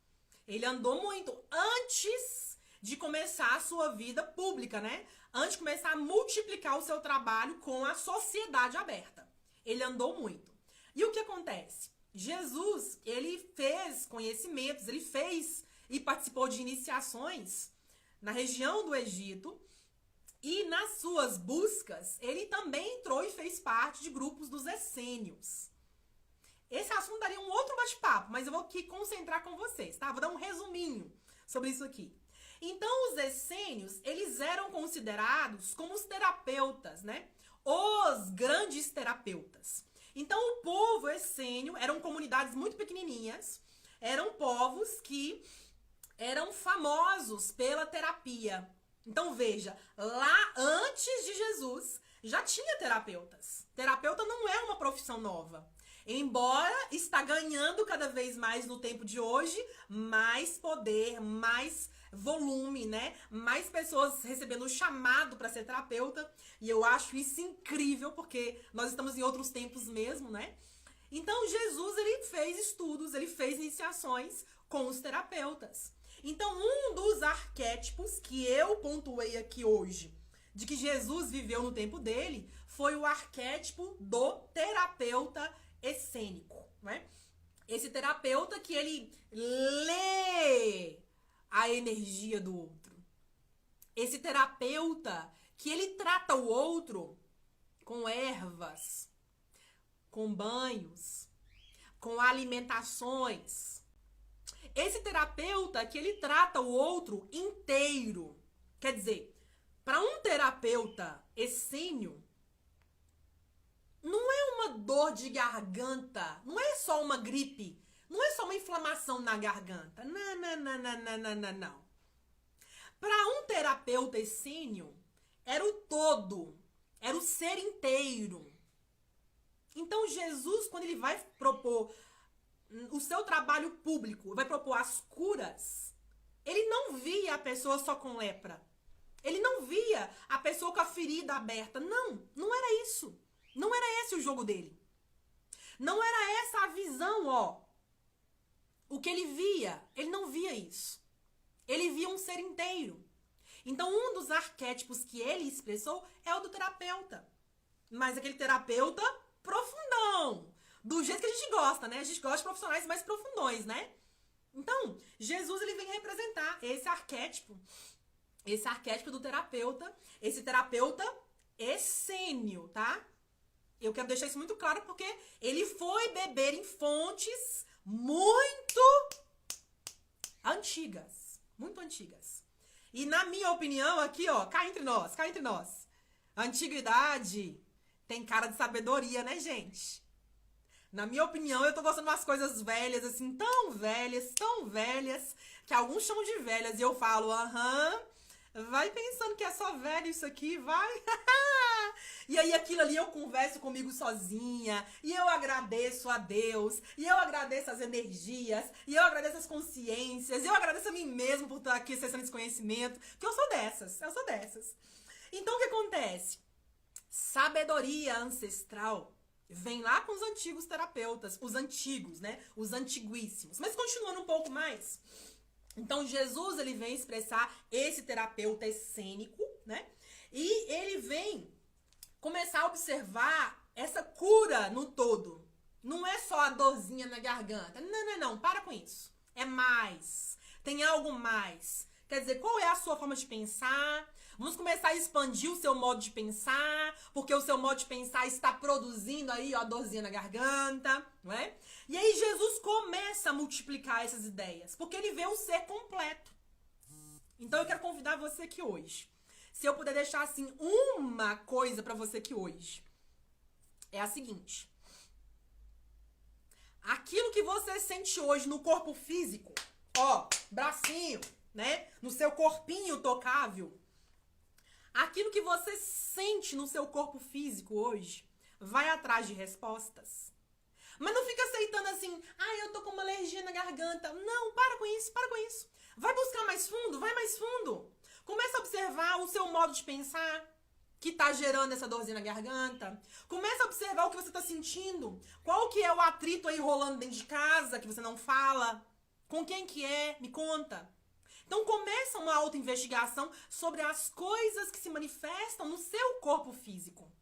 Ele andou muito antes de começar a sua vida pública, né? Antes de começar a multiplicar o seu trabalho com a sociedade aberta. Ele andou muito. E o que acontece? Jesus, ele fez conhecimentos, ele fez e participou de iniciações na região do Egito. E nas suas buscas, ele também entrou e fez parte de grupos dos essênios. Esse assunto daria um outro bate-papo, mas eu vou aqui concentrar com vocês, tá? Vou dar um resuminho sobre isso aqui. Então, os essênios, eles eram considerados como os terapeutas, né? Os grandes terapeutas. Então, o povo essênio eram comunidades muito pequenininhas, eram povos que eram famosos pela terapia. Então veja, lá antes de Jesus já tinha terapeutas. Terapeuta não é uma profissão nova. Embora está ganhando cada vez mais no tempo de hoje, mais poder, mais volume, né? Mais pessoas recebendo o chamado para ser terapeuta. E eu acho isso incrível, porque nós estamos em outros tempos mesmo, né? Então Jesus, ele fez estudos, ele fez iniciações com os terapeutas. Então, um dos arquétipos que eu pontuei aqui hoje, de que Jesus viveu no tempo dele, foi o arquétipo do terapeuta essênico, né? Esse terapeuta que ele lê a energia do outro. Esse terapeuta que ele trata o outro com ervas, com banhos, com alimentações. Esse terapeuta que ele trata o outro inteiro. Quer dizer, para um terapeuta essênio, não é uma dor de garganta, não é só uma gripe, não é só uma inflamação na garganta. Não. Para um terapeuta essênio, era o todo, era o ser inteiro. Então Jesus, quando ele vai propor o seu trabalho público, vai propor as curas, ele não via a pessoa só com lepra. Ele não via a pessoa com a ferida aberta. Não era isso. Não era esse o jogo dele. Não era essa a visão, ó. O que ele via, ele não via isso. Ele via um ser inteiro. Então, um dos arquétipos que ele expressou é o do terapeuta. Mas aquele terapeuta profundão. Do jeito que a gente gosta, né? A gente gosta de profissionais mais profundões, né? Então, Jesus ele vem representar esse arquétipo do terapeuta, esse terapeuta essênio, tá? Eu quero deixar isso muito claro porque ele foi beber em fontes muito antigas, muito antigas. E na minha opinião aqui, ó, cá entre nós, a antiguidade tem cara de sabedoria, né, gente? Na minha opinião, eu tô gostando de umas coisas velhas, assim, tão velhas, que alguns chamam de velhas, e eu falo, vai pensando que é só velho isso aqui, vai. E aí aquilo ali eu converso comigo sozinha, e eu agradeço a Deus, e eu agradeço as energias, e eu agradeço as consciências, e eu agradeço a mim mesmo por estar aqui acessando esse conhecimento, que eu sou dessas. Então o que acontece? Sabedoria ancestral vem lá com os antigos terapeutas, os antigos, né? Os antiguíssimos. Mas continuando um pouco mais, então Jesus ele vem expressar esse terapeuta essênico, né? E ele vem começar a observar essa cura no todo. Não é só a dorzinha na garganta. Não, para com isso. É mais. Tem algo mais. Quer dizer, qual é a sua forma de pensar? Vamos começar a expandir o seu modo de pensar, porque o seu modo de pensar está produzindo aí, ó, a dorzinha na garganta, não é? E aí Jesus começa a multiplicar essas ideias, porque ele vê o ser completo. Então eu quero convidar você aqui hoje. Se eu puder deixar, assim, uma coisa pra você aqui hoje, é a seguinte. Aquilo que você sente hoje no corpo físico, ó, bracinho, né? No seu corpinho tocável, aquilo que você sente no seu corpo físico hoje, vai atrás de respostas. Mas não fica aceitando assim, eu tô com uma alergia na garganta. Não, para com isso. Vai buscar mais fundo, vai mais fundo. Começa a observar o seu modo de pensar que tá gerando essa dorzinha na garganta. Começa a observar o que você tá sentindo. Qual que é o atrito aí rolando dentro de casa que você não fala? Com quem que é? Me conta. Então começa uma autoinvestigação sobre as coisas que se manifestam no seu corpo físico.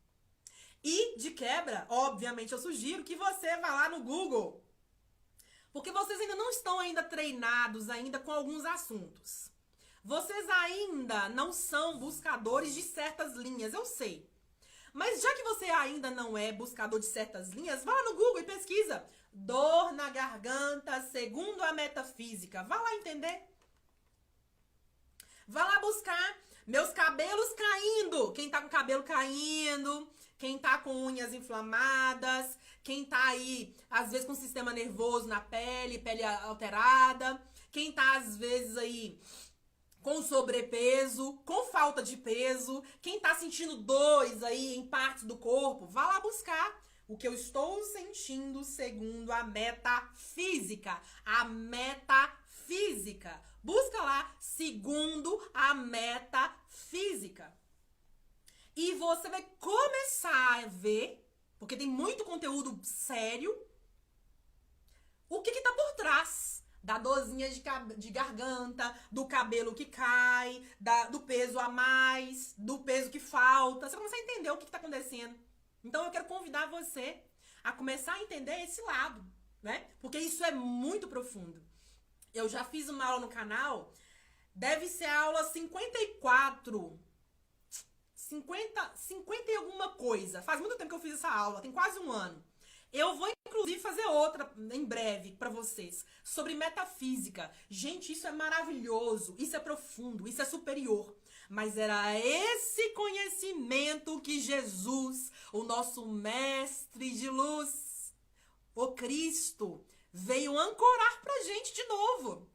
E, de quebra, obviamente eu sugiro que você vá lá no Google. Porque vocês ainda não estão treinados ainda com alguns assuntos. Vocês ainda não são buscadores de certas linhas, eu sei. Mas já que você ainda não é buscador de certas linhas, vá lá no Google e pesquisa. Dor na garganta segundo a metafísica. Vá lá entender. Vá lá buscar meus cabelos caindo. Quem tá com cabelo caindo, quem tá com unhas inflamadas, quem tá aí, às vezes, com sistema nervoso na pele alterada, quem tá, às vezes, aí com sobrepeso, com falta de peso, quem tá sentindo dores aí em partes do corpo, vá lá buscar o que eu estou sentindo segundo a metafísica. A metafísica. Busca lá, segundo a metafísica. E você vai começar a ver, porque tem muito conteúdo sério, o que tá por trás da dorzinha de garganta, do cabelo que cai, do peso a mais, do peso que falta. Você começa a entender o que tá acontecendo. Então eu quero convidar você a começar a entender esse lado, né? Porque isso é muito profundo. Eu já fiz uma aula no canal, deve ser a aula 54, 50 e alguma coisa. Faz muito tempo que eu fiz essa aula, tem quase um ano. Eu vou, inclusive, fazer outra em breve pra vocês, sobre metafísica. Gente, isso é maravilhoso, isso é profundo, isso é superior. Mas era esse conhecimento que Jesus, o nosso mestre de luz, o Cristo, veio ancorar pra gente de novo.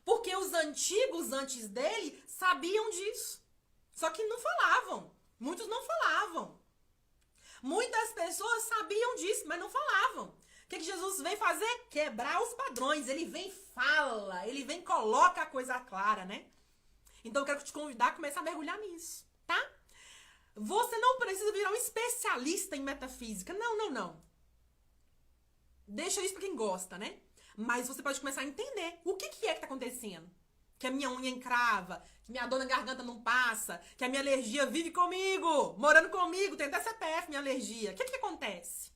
Porque os antigos antes dele sabiam disso. Só que não falavam. Muitos não falavam. Muitas pessoas sabiam disso, mas não falavam. O que Jesus vem fazer? Quebrar os padrões. Ele vem e fala. Ele vem e coloca a coisa clara, né? Então eu quero te convidar a começar a mergulhar nisso, tá? Você não precisa virar um especialista em metafísica. Não. Deixa isso pra quem gosta, né? Mas você pode começar a entender o que é que tá acontecendo. Que a minha unha encrava, que minha dor na garganta não passa, que a minha alergia vive comigo, morando comigo, tem até CPF minha alergia. O que acontece?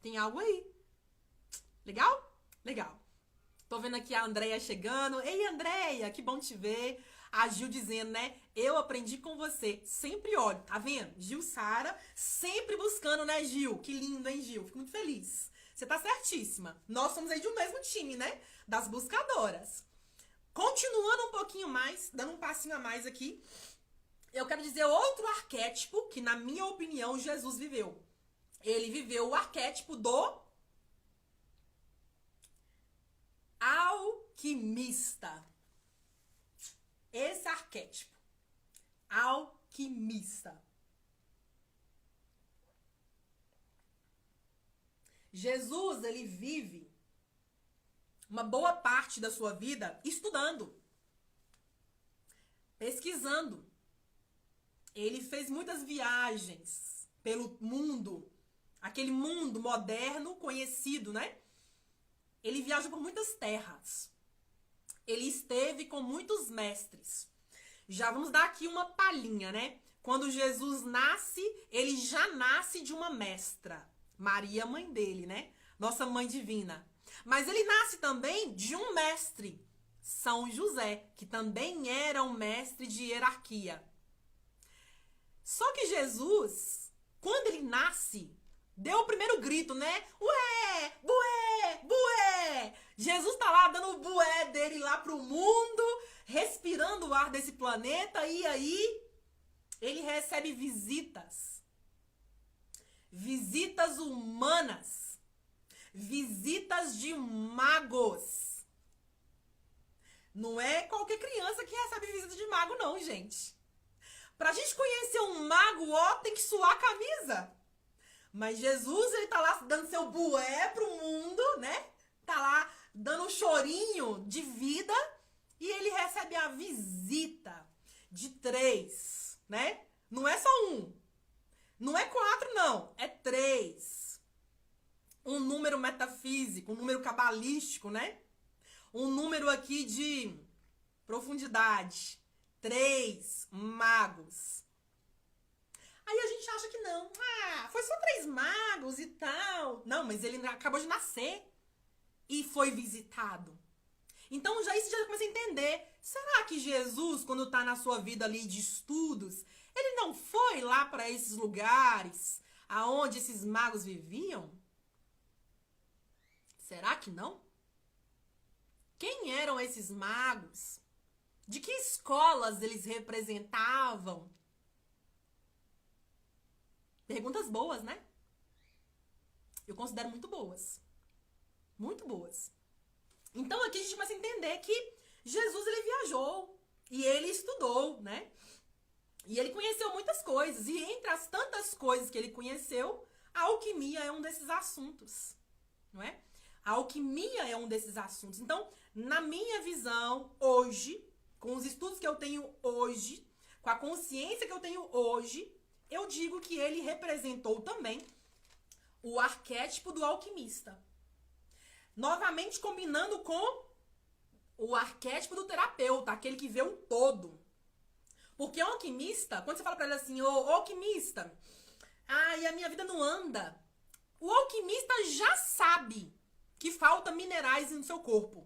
Tem algo aí. Legal? Legal. Tô vendo aqui a Andréia chegando. Ei, Andréia, que bom te ver. A Gil dizendo, né? Eu aprendi com você. Sempre olho, tá vendo? Gil Sara, sempre buscando, né, Gil? Que lindo, hein, Gil? Fico muito feliz. Você tá certíssima. Nós somos aí de um mesmo time, né? Das buscadoras. Continuando um pouquinho mais, dando um passinho a mais aqui, eu quero dizer outro arquétipo que, na minha opinião, Jesus viveu. Ele viveu o arquétipo do alquimista. Esse arquétipo. Alquimista. Jesus, ele vive uma boa parte da sua vida estudando, pesquisando. Ele fez muitas viagens pelo mundo, aquele mundo moderno conhecido, né? Ele viajou por muitas terras. Ele esteve com muitos mestres. Já vamos dar aqui uma palhinha, né? Quando Jesus nasce, ele já nasce de uma mestra. Maria, mãe dele, né? Nossa mãe divina. Mas ele nasce também de um mestre, São José, que também era um mestre de hierarquia. Só que Jesus, quando ele nasce, deu o primeiro grito, né? Ué, bué, bué. Jesus tá lá dando o bué dele lá pro mundo, respirando o ar desse planeta, e aí ele recebe visitas. Visitas humanas. Visitas de magos. Não é qualquer criança que recebe visita de mago, não, gente. Pra gente conhecer um mago, ó, tem que suar a camisa. Mas Jesus, ele tá lá dando seu bué pro mundo, né? Tá lá dando um chorinho de vida. E ele recebe a visita de 3, né? Não é só 1. Não é 4, não. É 3. Um número metafísico, um número cabalístico, né? Um número aqui de profundidade. 3 magos. Aí a gente acha que não. Ah, foi só 3 magos e tal. Não, mas ele acabou de nascer e foi visitado. Então já isso já começa a entender. Será que Jesus, quando tá na sua vida ali de estudos, ele não foi lá para esses lugares aonde esses magos viviam? Será que não? Quem eram esses magos? De que escolas eles representavam? Perguntas boas, né? Eu considero muito boas. Muito boas. Então aqui a gente começa a entender que Jesus, ele viajou e ele estudou, né? E ele conheceu muitas coisas. E entre as tantas coisas que ele conheceu, a alquimia é um desses assuntos, não é? A alquimia é um desses assuntos. Então, na minha visão, hoje, com os estudos que eu tenho hoje, com a consciência que eu tenho hoje, eu digo que ele representou também o arquétipo do alquimista. Novamente combinando com o arquétipo do terapeuta, aquele que vê um todo. Porque o alquimista, quando você fala pra ele assim, ô alquimista, ai, a minha vida não anda. O alquimista já sabe que falta minerais no seu corpo.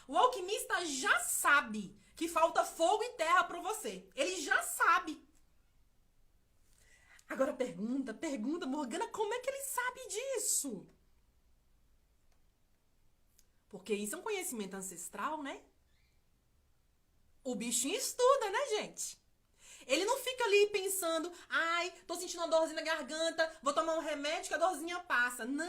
O alquimista já sabe que falta fogo e terra pra você. Ele já sabe. Agora pergunta, Morgana, como é que ele sabe disso? Porque isso é um conhecimento ancestral, né? O bichinho estuda, né, gente? Ele não fica ali pensando, ai, tô sentindo uma dorzinha na garganta, vou tomar um remédio que a dorzinha passa. Não.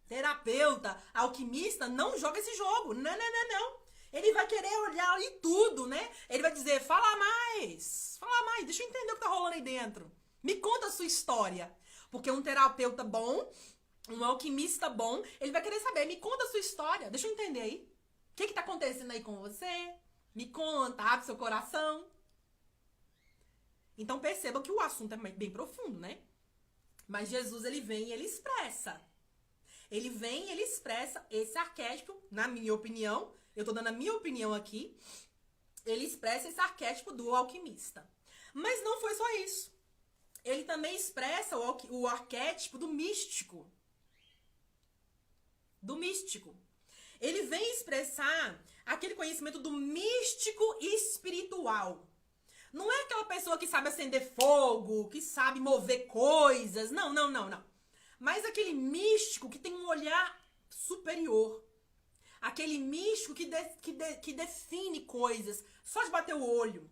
Terapeuta, alquimista, não joga esse jogo. Não. Ele vai querer olhar ali tudo, né? Ele vai dizer, fala mais, deixa eu entender o que tá rolando aí dentro. Me conta a sua história. Porque um terapeuta bom, um alquimista bom, ele vai querer saber, me conta a sua história, deixa eu entender aí. O que tá acontecendo aí com você? Me conta, abre seu coração. Então percebam que o assunto é bem profundo, né? Mas Jesus, ele vem e ele expressa. Ele vem e ele expressa esse arquétipo, na minha opinião, eu tô dando a minha opinião aqui, ele expressa esse arquétipo do alquimista. Mas não foi só isso. Ele também expressa o arquétipo do místico. do místico. Ele vem expressar aquele conhecimento do místico espiritual. Não é aquela pessoa que sabe acender fogo, que sabe mover coisas. Não. Mas aquele místico que tem um olhar superior. Aquele místico que define coisas só de bater o olho.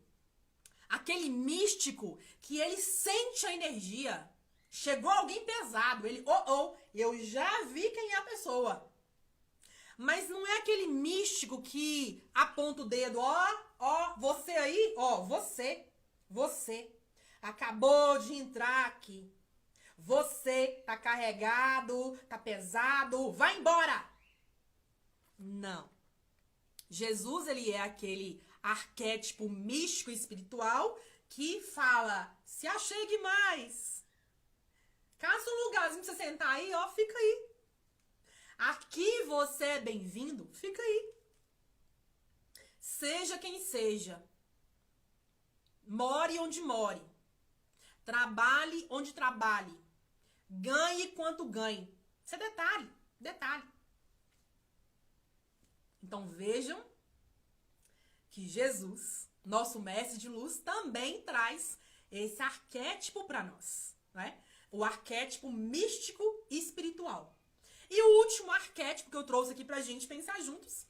Aquele místico que ele sente a energia. Chegou alguém pesado, ele, eu já vi quem é a pessoa. Mas não é aquele místico que aponta o dedo, você aí, você acabou de entrar aqui. Você tá carregado, tá pesado, vai embora. Não. Jesus, ele é aquele arquétipo místico espiritual que fala, se achegue mais. Caça um lugarzinho pra você sentar aí, fica aí. Aqui você é bem-vindo, fica aí. Seja quem seja. More onde more. Trabalhe onde trabalhe. Ganhe quanto ganhe. Isso é detalhe. Então vejam que Jesus, nosso mestre de luz, também traz esse arquétipo para nós, né? O arquétipo místico e espiritual. E o último arquétipo que eu trouxe aqui pra gente pensar juntos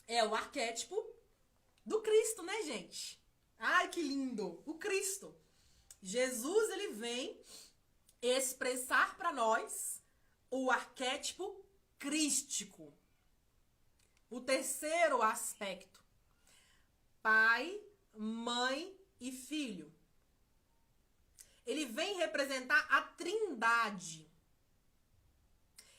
é o arquétipo do Cristo, né, gente? Ai, que lindo! O Cristo. Jesus, ele vem expressar para nós o arquétipo crístico. O terceiro aspecto. Pai, mãe e filho. Ele vem representar a trindade.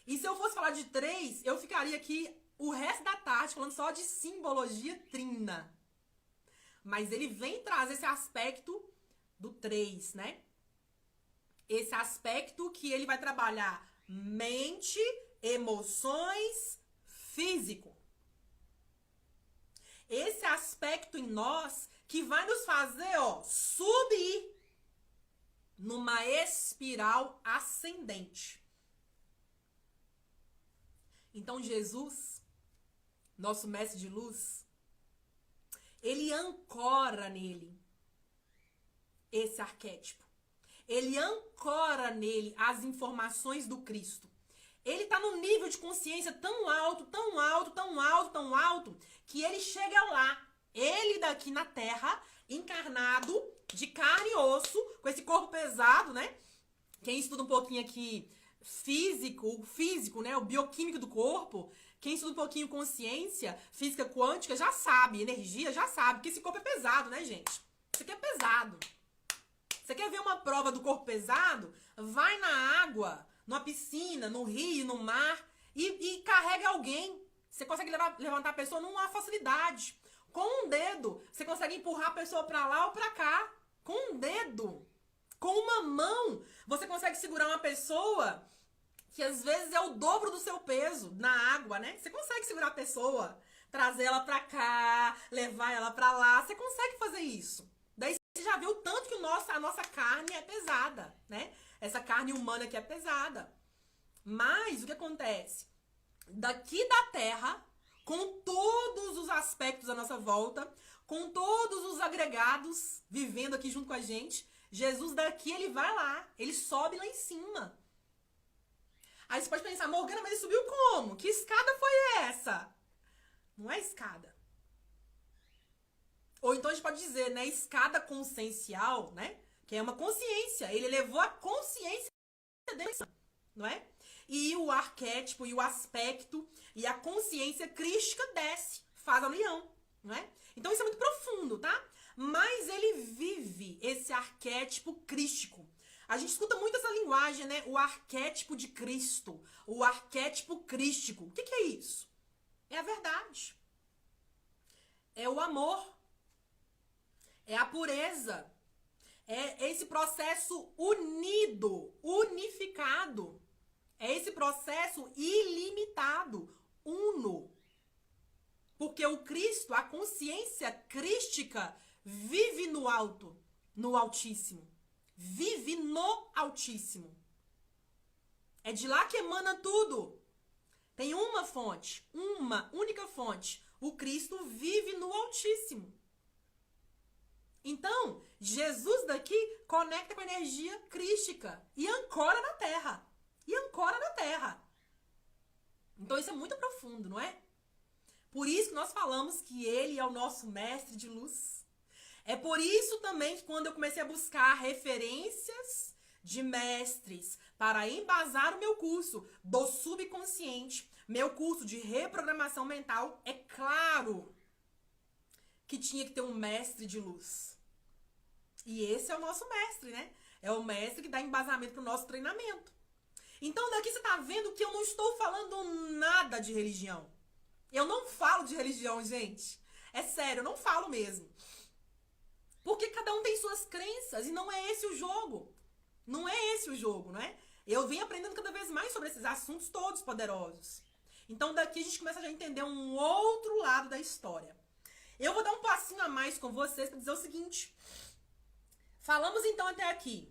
E se eu fosse falar de 3, eu ficaria aqui o resto da tarde falando só de simbologia trina. Mas ele vem trazer esse aspecto do 3, né? Esse aspecto que ele vai trabalhar mente, emoções, físico. Esse aspecto em nós que vai nos fazer, subir numa espiral ascendente. Então Jesus, nosso mestre de luz, ele ancora nele esse arquétipo. Ele ancora nele as informações do Cristo. Ele está num nível de consciência tão alto, que ele chega lá. Ele daqui na Terra, encarnado, de carne e osso, com esse corpo pesado, né? Quem estuda um pouquinho aqui físico, né? O bioquímico do corpo. Quem estuda um pouquinho consciência, física quântica, já sabe, energia, já sabe, que esse corpo é pesado, né, gente? Isso aqui é pesado. Você quer ver uma prova do corpo pesado? Vai na água, numa piscina, no rio, no mar e carrega alguém. Você consegue levantar a pessoa numa facilidade. Com um dedo, você consegue empurrar a pessoa pra lá ou pra cá. Com um dedo. Com uma mão, você consegue segurar uma pessoa que às vezes é o dobro do seu peso na água, né? Você consegue segurar a pessoa, trazer ela pra cá, levar ela pra lá. Você consegue fazer isso. Daí você já viu o tanto que a nossa carne é pesada, né? Essa carne humana que é pesada. Mas o que acontece? Daqui da Terra, com todos os aspectos à nossa volta, com todos os agregados vivendo aqui junto com a gente, Jesus daqui, ele vai lá, ele sobe lá em cima. Aí você pode pensar, Morgana, mas ele subiu como? Que escada foi essa? Não é escada. Ou então a gente pode dizer, né, escada consciencial, né? Que é uma consciência. Ele levou a consciência dele, não é? E o arquétipo, e o aspecto, e a consciência crística desce, faz a união, não é? Então isso é muito profundo, tá? Mas ele vive esse arquétipo crístico. A gente escuta muito essa linguagem, né? O arquétipo de Cristo, o arquétipo crístico. O que é isso? É a verdade. É o amor. É a pureza. É esse processo unido, unificado. É esse processo ilimitado, uno. Porque o Cristo, a consciência crística, vive no alto, no Altíssimo. Vive no Altíssimo. É de lá que emana tudo. Tem uma fonte, uma única fonte. O Cristo vive no Altíssimo. Então, Jesus daqui conecta com a energia crística e ancora na Terra. E ancora na Terra. Então isso é muito profundo, não é? Por isso que nós falamos que ele é o nosso mestre de luz. É por isso também que quando eu comecei a buscar referências de mestres para embasar o meu curso do subconsciente, meu curso de reprogramação mental, é claro que tinha que ter um mestre de luz. E esse é o nosso mestre, né? É o mestre que dá embasamento para o nosso treinamento. Então daqui você tá vendo que eu não estou falando nada de religião. Eu não falo de religião, gente. É sério, eu não falo mesmo. Porque cada um tem suas crenças e não é esse o jogo. Não é esse o jogo, não é? Eu venho aprendendo cada vez mais sobre esses assuntos todos poderosos. Então daqui a gente começa a já entender um outro lado da história. Eu vou dar um passinho a mais com vocês para dizer o seguinte. Falamos então até aqui.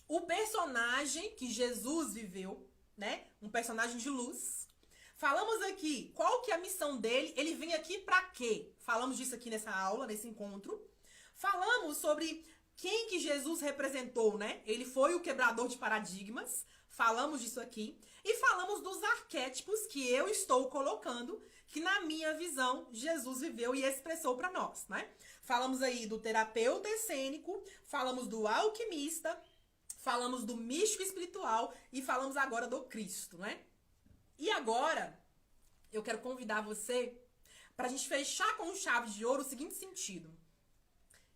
O personagem que Jesus viveu, né? Um personagem de luz. Falamos aqui qual que é a missão dele. Ele vem aqui pra quê? Falamos disso aqui nessa aula, nesse encontro. Falamos sobre quem que Jesus representou, né? Ele foi o quebrador de paradigmas. Falamos disso aqui. E falamos dos arquétipos que eu estou colocando, que na minha visão, Jesus viveu e expressou para nós, né? Falamos aí do terapeuta essênico, falamos do alquimista, falamos do místico espiritual e falamos agora do Cristo, né? E agora, eu quero convidar você para a gente fechar com chave de ouro o seguinte sentido.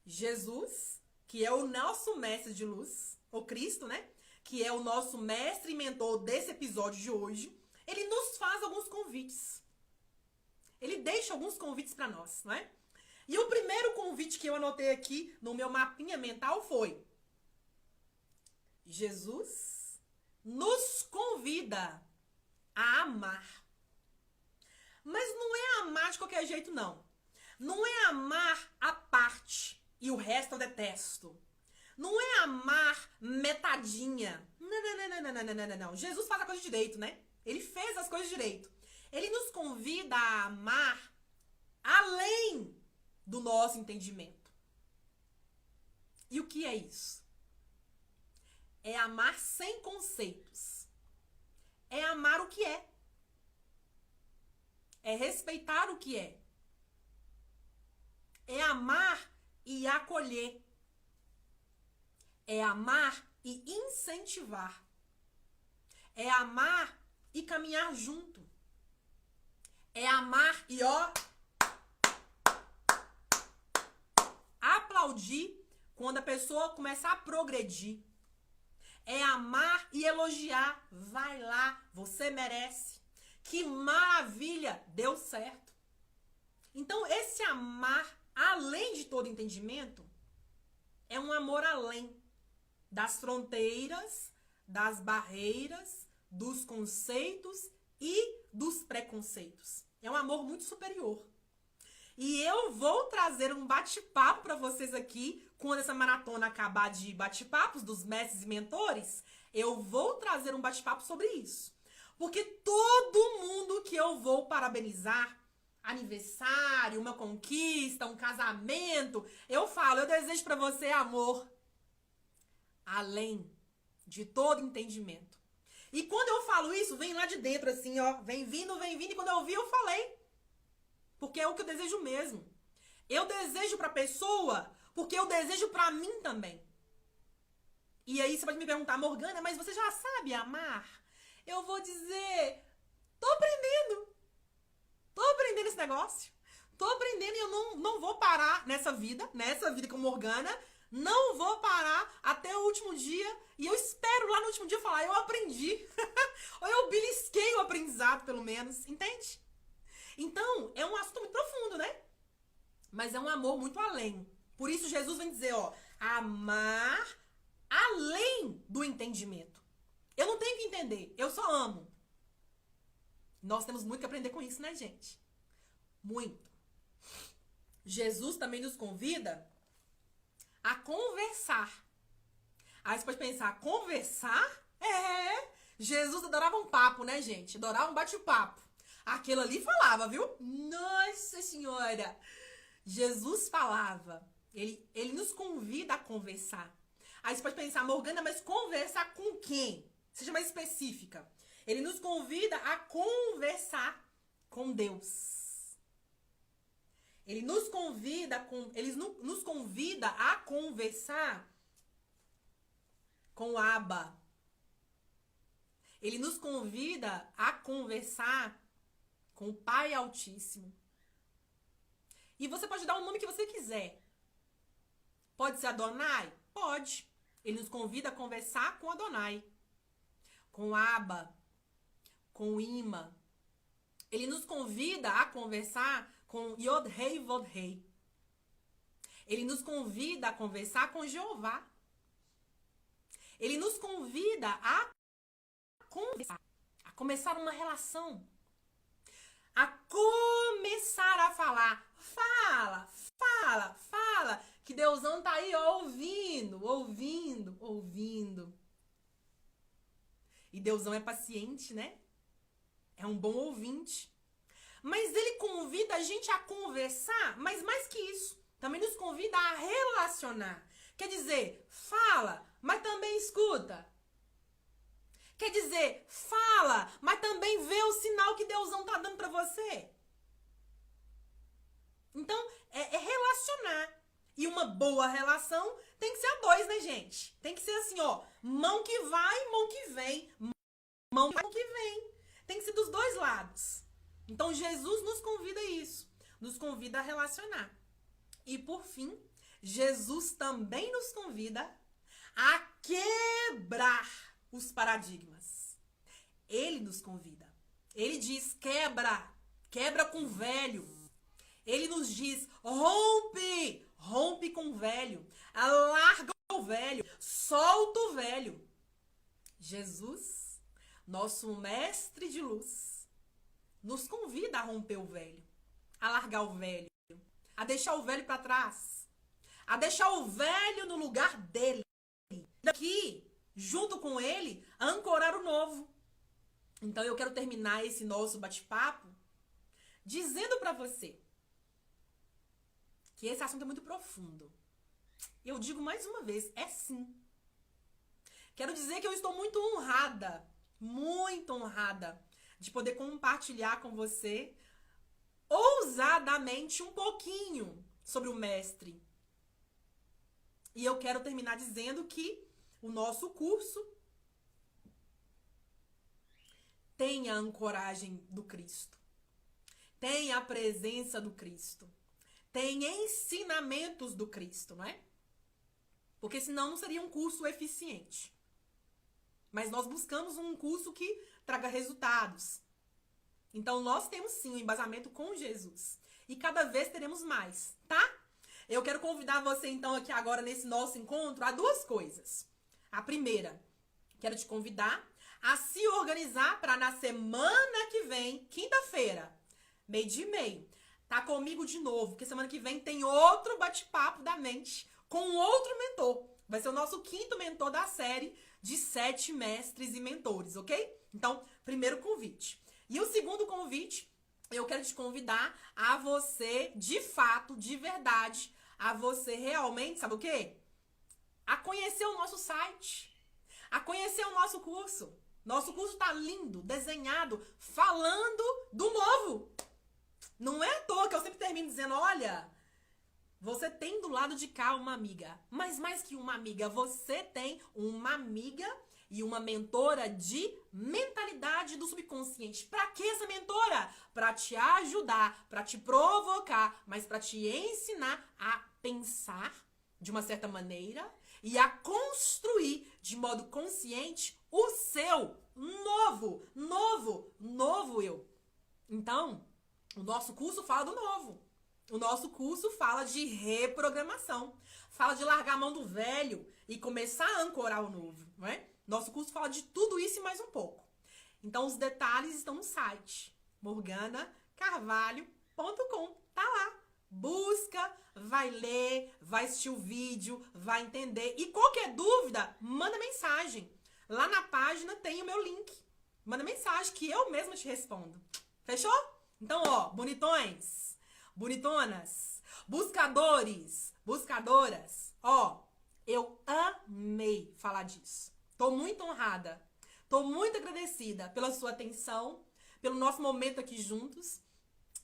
Jesus, que é o nosso mestre de luz, o Cristo, né? Que é o nosso mestre e mentor desse episódio de hoje, ele nos faz alguns convites. Ele deixa alguns convites para nós, não é? E o primeiro convite que eu anotei aqui no meu mapinha mental foi: Jesus nos convida a amar. Mas não é amar de qualquer jeito, não. Não é amar a parte e o resto eu detesto. Não é amar metadinha. Não. Jesus faz a coisa direito, né? Ele fez as coisas direito. Ele nos convida a amar além do nosso entendimento. E o que é isso? É amar sem conceitos. É amar o que é. É respeitar o que é. É amar e acolher. É amar e incentivar. É amar e caminhar junto. É amar e, aplaudir quando a pessoa começar a progredir. É amar e elogiar. Vai lá, você merece. Que maravilha, deu certo. Então, esse amar, além de todo entendimento, é um amor além das fronteiras, das barreiras, dos conceitos e dos preconceitos. É um amor muito superior. E eu vou trazer um bate-papo para vocês aqui, quando essa maratona acabar de bate-papos dos mestres e mentores, eu vou trazer um bate-papo sobre isso. Porque todo mundo que eu vou parabenizar, aniversário, uma conquista, um casamento, eu falo, eu desejo para você amor além de todo entendimento. E quando eu falo isso, vem lá de dentro assim, vem vindo, e quando eu ouvi, eu falei. Porque é o que eu desejo mesmo. Eu desejo pra pessoa, porque eu desejo pra mim também. E aí você pode me perguntar, Morgana, mas você já sabe amar? Eu vou dizer, tô aprendendo esse negócio. Tô aprendendo e eu não vou parar nessa vida com Morgana, não vou parar até o último dia. E eu espero lá no último dia falar, eu aprendi. Ou eu belisquei o aprendizado, pelo menos. Entende? Então, é um assunto muito profundo, né? Mas é um amor muito além. Por isso, Jesus vem dizer, amar além do entendimento. Eu não tenho que entender, eu só amo. Nós temos muito que aprender com isso, né, gente? Muito. Jesus também nos convida a conversar. Aí você pode pensar, conversar? Jesus adorava um papo, né, gente? Adorava um bate-papo. Aquilo ali falava, viu? Nossa Senhora! Jesus falava. Ele nos convida a conversar. Aí você pode pensar, Morgana, mas conversar com quem? Seja mais específica. Ele nos convida a conversar com Deus. Ele nos convida a conversar com Abba. Ele nos convida a conversar com o Pai Altíssimo. E você pode dar o nome que você quiser. Pode ser Adonai? Pode. Ele nos convida a conversar com Adonai, com Abba, com Ima. Ele nos convida a conversar com Yod-Hei Vod-Hei. Ele nos convida a conversar com Jeová. Ele nos convida a conversar, a começar uma relação, a começar a falar. Fala, fala, fala, que Deusão tá aí ouvindo, ouvindo, ouvindo. E Deusão é paciente, né? É um bom ouvinte. Mas ele convida a gente a conversar, mas mais que isso, também nos convida a relacionar. Quer dizer, fala, mas também escuta. Quer dizer, fala, mas também vê o sinal que Deusão tá dando pra você. Então, é relacionar. E uma boa relação tem que ser a dois, né, gente? Tem que ser assim, ó, mão que vai, mão que vem. Mão que vem. Tem que ser dos dois lados. Então, Jesus nos convida a isso. Nos convida a relacionar. E, por fim, Jesus também nos convida a quebrar os paradigmas. Ele nos convida. Ele diz, quebra. Quebra com o velho. Ele nos diz, rompe. Rompe com o velho. Alarga o velho. Solta o velho. Jesus, nosso mestre de luz, nos convida a romper o velho. A largar o velho. A deixar o velho para trás. A deixar o velho no lugar dele. Daqui, junto com ele, ancorar o novo. Então eu quero terminar esse nosso bate-papo dizendo para você que esse assunto é muito profundo. Eu digo mais uma vez, é sim. Quero dizer que eu estou muito honrada de poder compartilhar com você ousadamente um pouquinho sobre o mestre. E eu quero terminar dizendo que o nosso curso tem a ancoragem do Cristo, tem a presença do Cristo, tem ensinamentos do Cristo, não é? Porque senão não seria um curso eficiente. Mas nós buscamos um curso que traga resultados. Então nós temos sim um embasamento com Jesus. E cada vez teremos mais, tá? Eu quero convidar você então aqui agora nesse nosso encontro a duas coisas. A primeira, quero te convidar a se organizar para na semana que vem, quinta-feira, 12:30, tá comigo de novo, porque semana que vem tem outro bate-papo da mente com outro mentor. Vai ser o nosso 5º mentor da série de 7 mestres e mentores, ok? Então, primeiro convite. E o segundo convite, eu quero te convidar a você, de fato, de verdade, a você realmente, sabe o quê? A conhecer o nosso site, a conhecer o nosso curso. Nosso curso tá lindo, desenhado, falando do novo. Não é à toa que eu sempre termino dizendo, olha, você tem do lado de cá uma amiga, mas mais que uma amiga, você tem uma amiga e uma mentora de mentalidade do subconsciente. Pra que essa mentora? Pra te ajudar, pra te provocar, mas pra te ensinar a pensar de uma certa maneira e a construir de modo consciente o seu novo eu. Então, o nosso curso fala do novo. O nosso curso fala de reprogramação. Fala de largar a mão do velho e começar a ancorar o novo, não é? Nosso curso fala de tudo isso e mais um pouco. Então, os detalhes estão no site morganacarvalho.com. Tá lá. Busca, vai ler, vai assistir o vídeo, vai entender. E qualquer dúvida, manda mensagem. Lá na página tem o meu link. Manda mensagem que eu mesma te respondo. Fechou? Então, ó, bonitões, bonitonas, buscadores, buscadoras, ó, eu amei falar disso. Tô muito honrada, tô muito agradecida pela sua atenção, pelo nosso momento aqui juntos,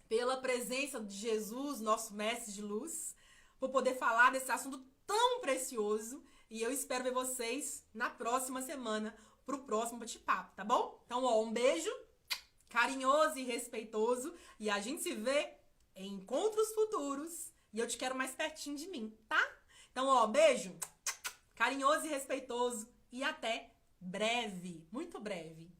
pela presença de Jesus, nosso mestre de luz, por poder falar desse assunto tão precioso. E eu espero ver vocês na próxima semana pro próximo bate-papo, tá bom? Então, ó, um beijo carinhoso e respeitoso. E a gente se vê em encontros futuros. E eu te quero mais pertinho de mim, tá? Então, ó, beijo carinhoso e respeitoso. E até breve, muito breve.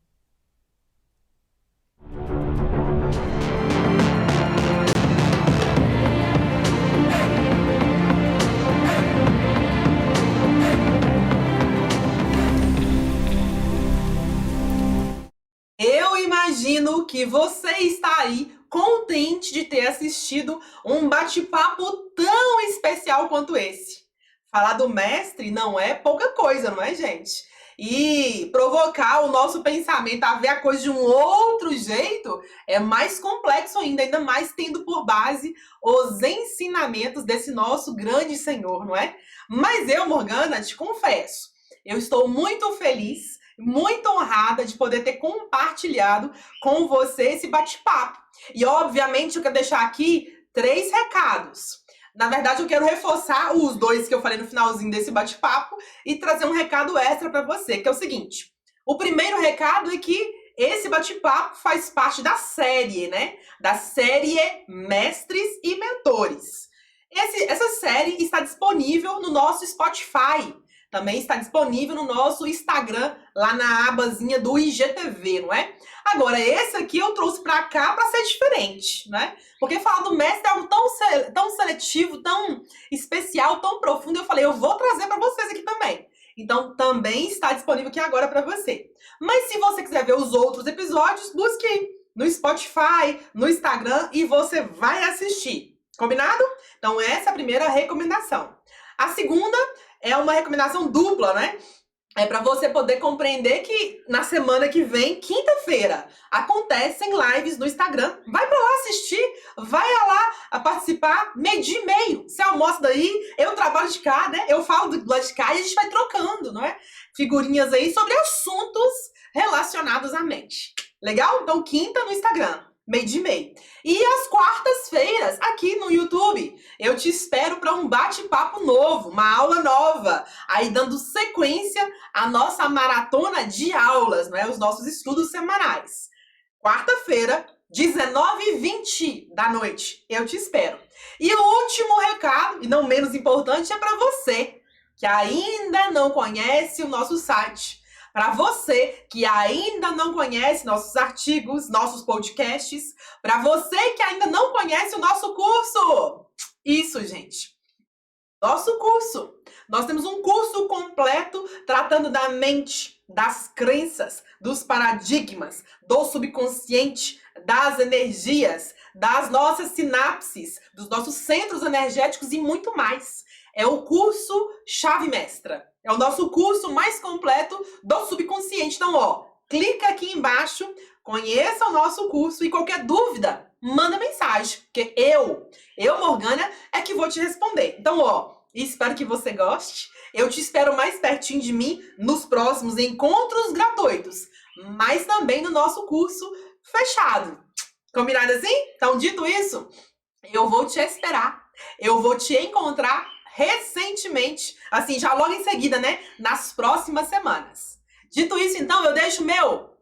Eu imagino que você está aí contente de ter assistido um bate-papo tão especial quanto esse. Falar do mestre não é pouca coisa, não é, gente? E provocar o nosso pensamento a ver a coisa de um outro jeito é mais complexo ainda mais tendo por base os ensinamentos desse nosso grande Senhor, não é? Mas eu, Morgana, te confesso, eu estou muito feliz, muito honrada de poder ter compartilhado com você esse bate-papo. E, obviamente, eu quero deixar aqui 3 recados. Na verdade, eu quero reforçar os 2 que eu falei no finalzinho desse bate-papo e trazer um recado extra para você, que é o seguinte. O primeiro recado é que esse bate-papo faz parte da série, né? Da série Mestres e Mentores. Essa série está disponível no nosso Spotify. Também está disponível no nosso Instagram, lá na abazinha do IGTV, não é? Agora, esse aqui eu trouxe pra cá pra ser diferente, né? Porque falar do mestre é algo tão seletivo, tão especial, tão profundo. Eu falei, eu vou trazer pra vocês aqui também. Então, também está disponível aqui agora pra você. Mas se você quiser ver os outros episódios, busque no Spotify, no Instagram e você vai assistir. Combinado? Então, essa é a primeira recomendação. A segunda é uma recomendação dupla, né? É para você poder compreender que na semana que vem, quinta-feira, acontecem lives no Instagram. Vai para lá assistir, vai lá participar, 12h30. Você almoça daí, eu trabalho de cá, né? Eu falo do lado de cá e a gente vai trocando, não é? Figurinhas aí sobre assuntos relacionados à mente. Legal? Então, quinta no Instagram. 12h30. E às quartas-feiras, aqui no YouTube, eu te espero para um bate-papo novo, uma aula nova, aí dando sequência à nossa maratona de aulas, não é? Os nossos estudos semanais. Quarta-feira, 19h20 da noite, eu te espero. E o último recado, e não menos importante, é para você que ainda não conhece o nosso site. Para você que ainda não conhece nossos artigos, nossos podcasts, para você que ainda não conhece o nosso curso. Isso, gente. Nosso curso. Nós temos um curso completo tratando da mente, das crenças, dos paradigmas, do subconsciente, das energias, das nossas sinapses, dos nossos centros energéticos e muito mais. É o curso Chave Mestra. É o nosso curso mais completo do subconsciente. Então, ó, clica aqui embaixo, conheça o nosso curso e qualquer dúvida, manda mensagem, porque eu, Morgana, é que vou te responder. Então, ó, espero que você goste. Eu te espero mais pertinho de mim nos próximos encontros gratuitos, mas também no nosso curso fechado. Combinado assim? Então, dito isso, eu vou te esperar. Eu vou te encontrar recentemente, assim, já logo em seguida, né? Nas próximas semanas. Dito isso, então, eu deixo meu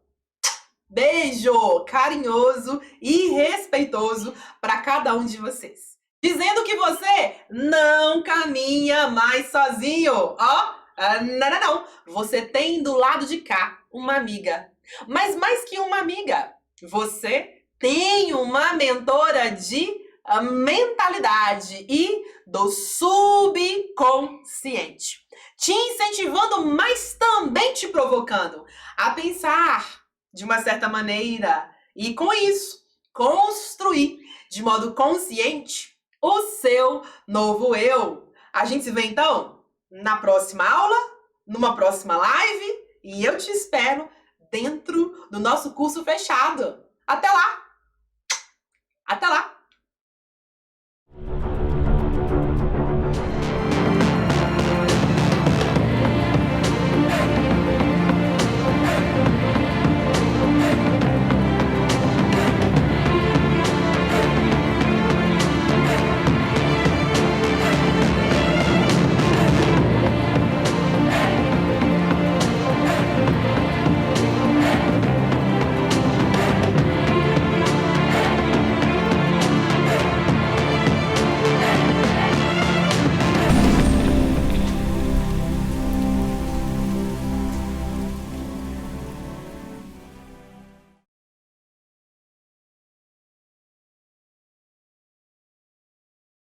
beijo carinhoso e respeitoso para cada um de vocês. Dizendo que você não caminha mais sozinho. Ó, não. Você tem do lado de cá uma amiga. Mas mais que uma amiga, você tem uma mentora de mentalidade e do subconsciente, te incentivando, mas também te provocando a pensar de uma certa maneira e com isso construir de modo consciente o seu novo eu. A gente se vê então na próxima aula, numa próxima live E eu te espero dentro do nosso curso fechado. Até lá! Até lá!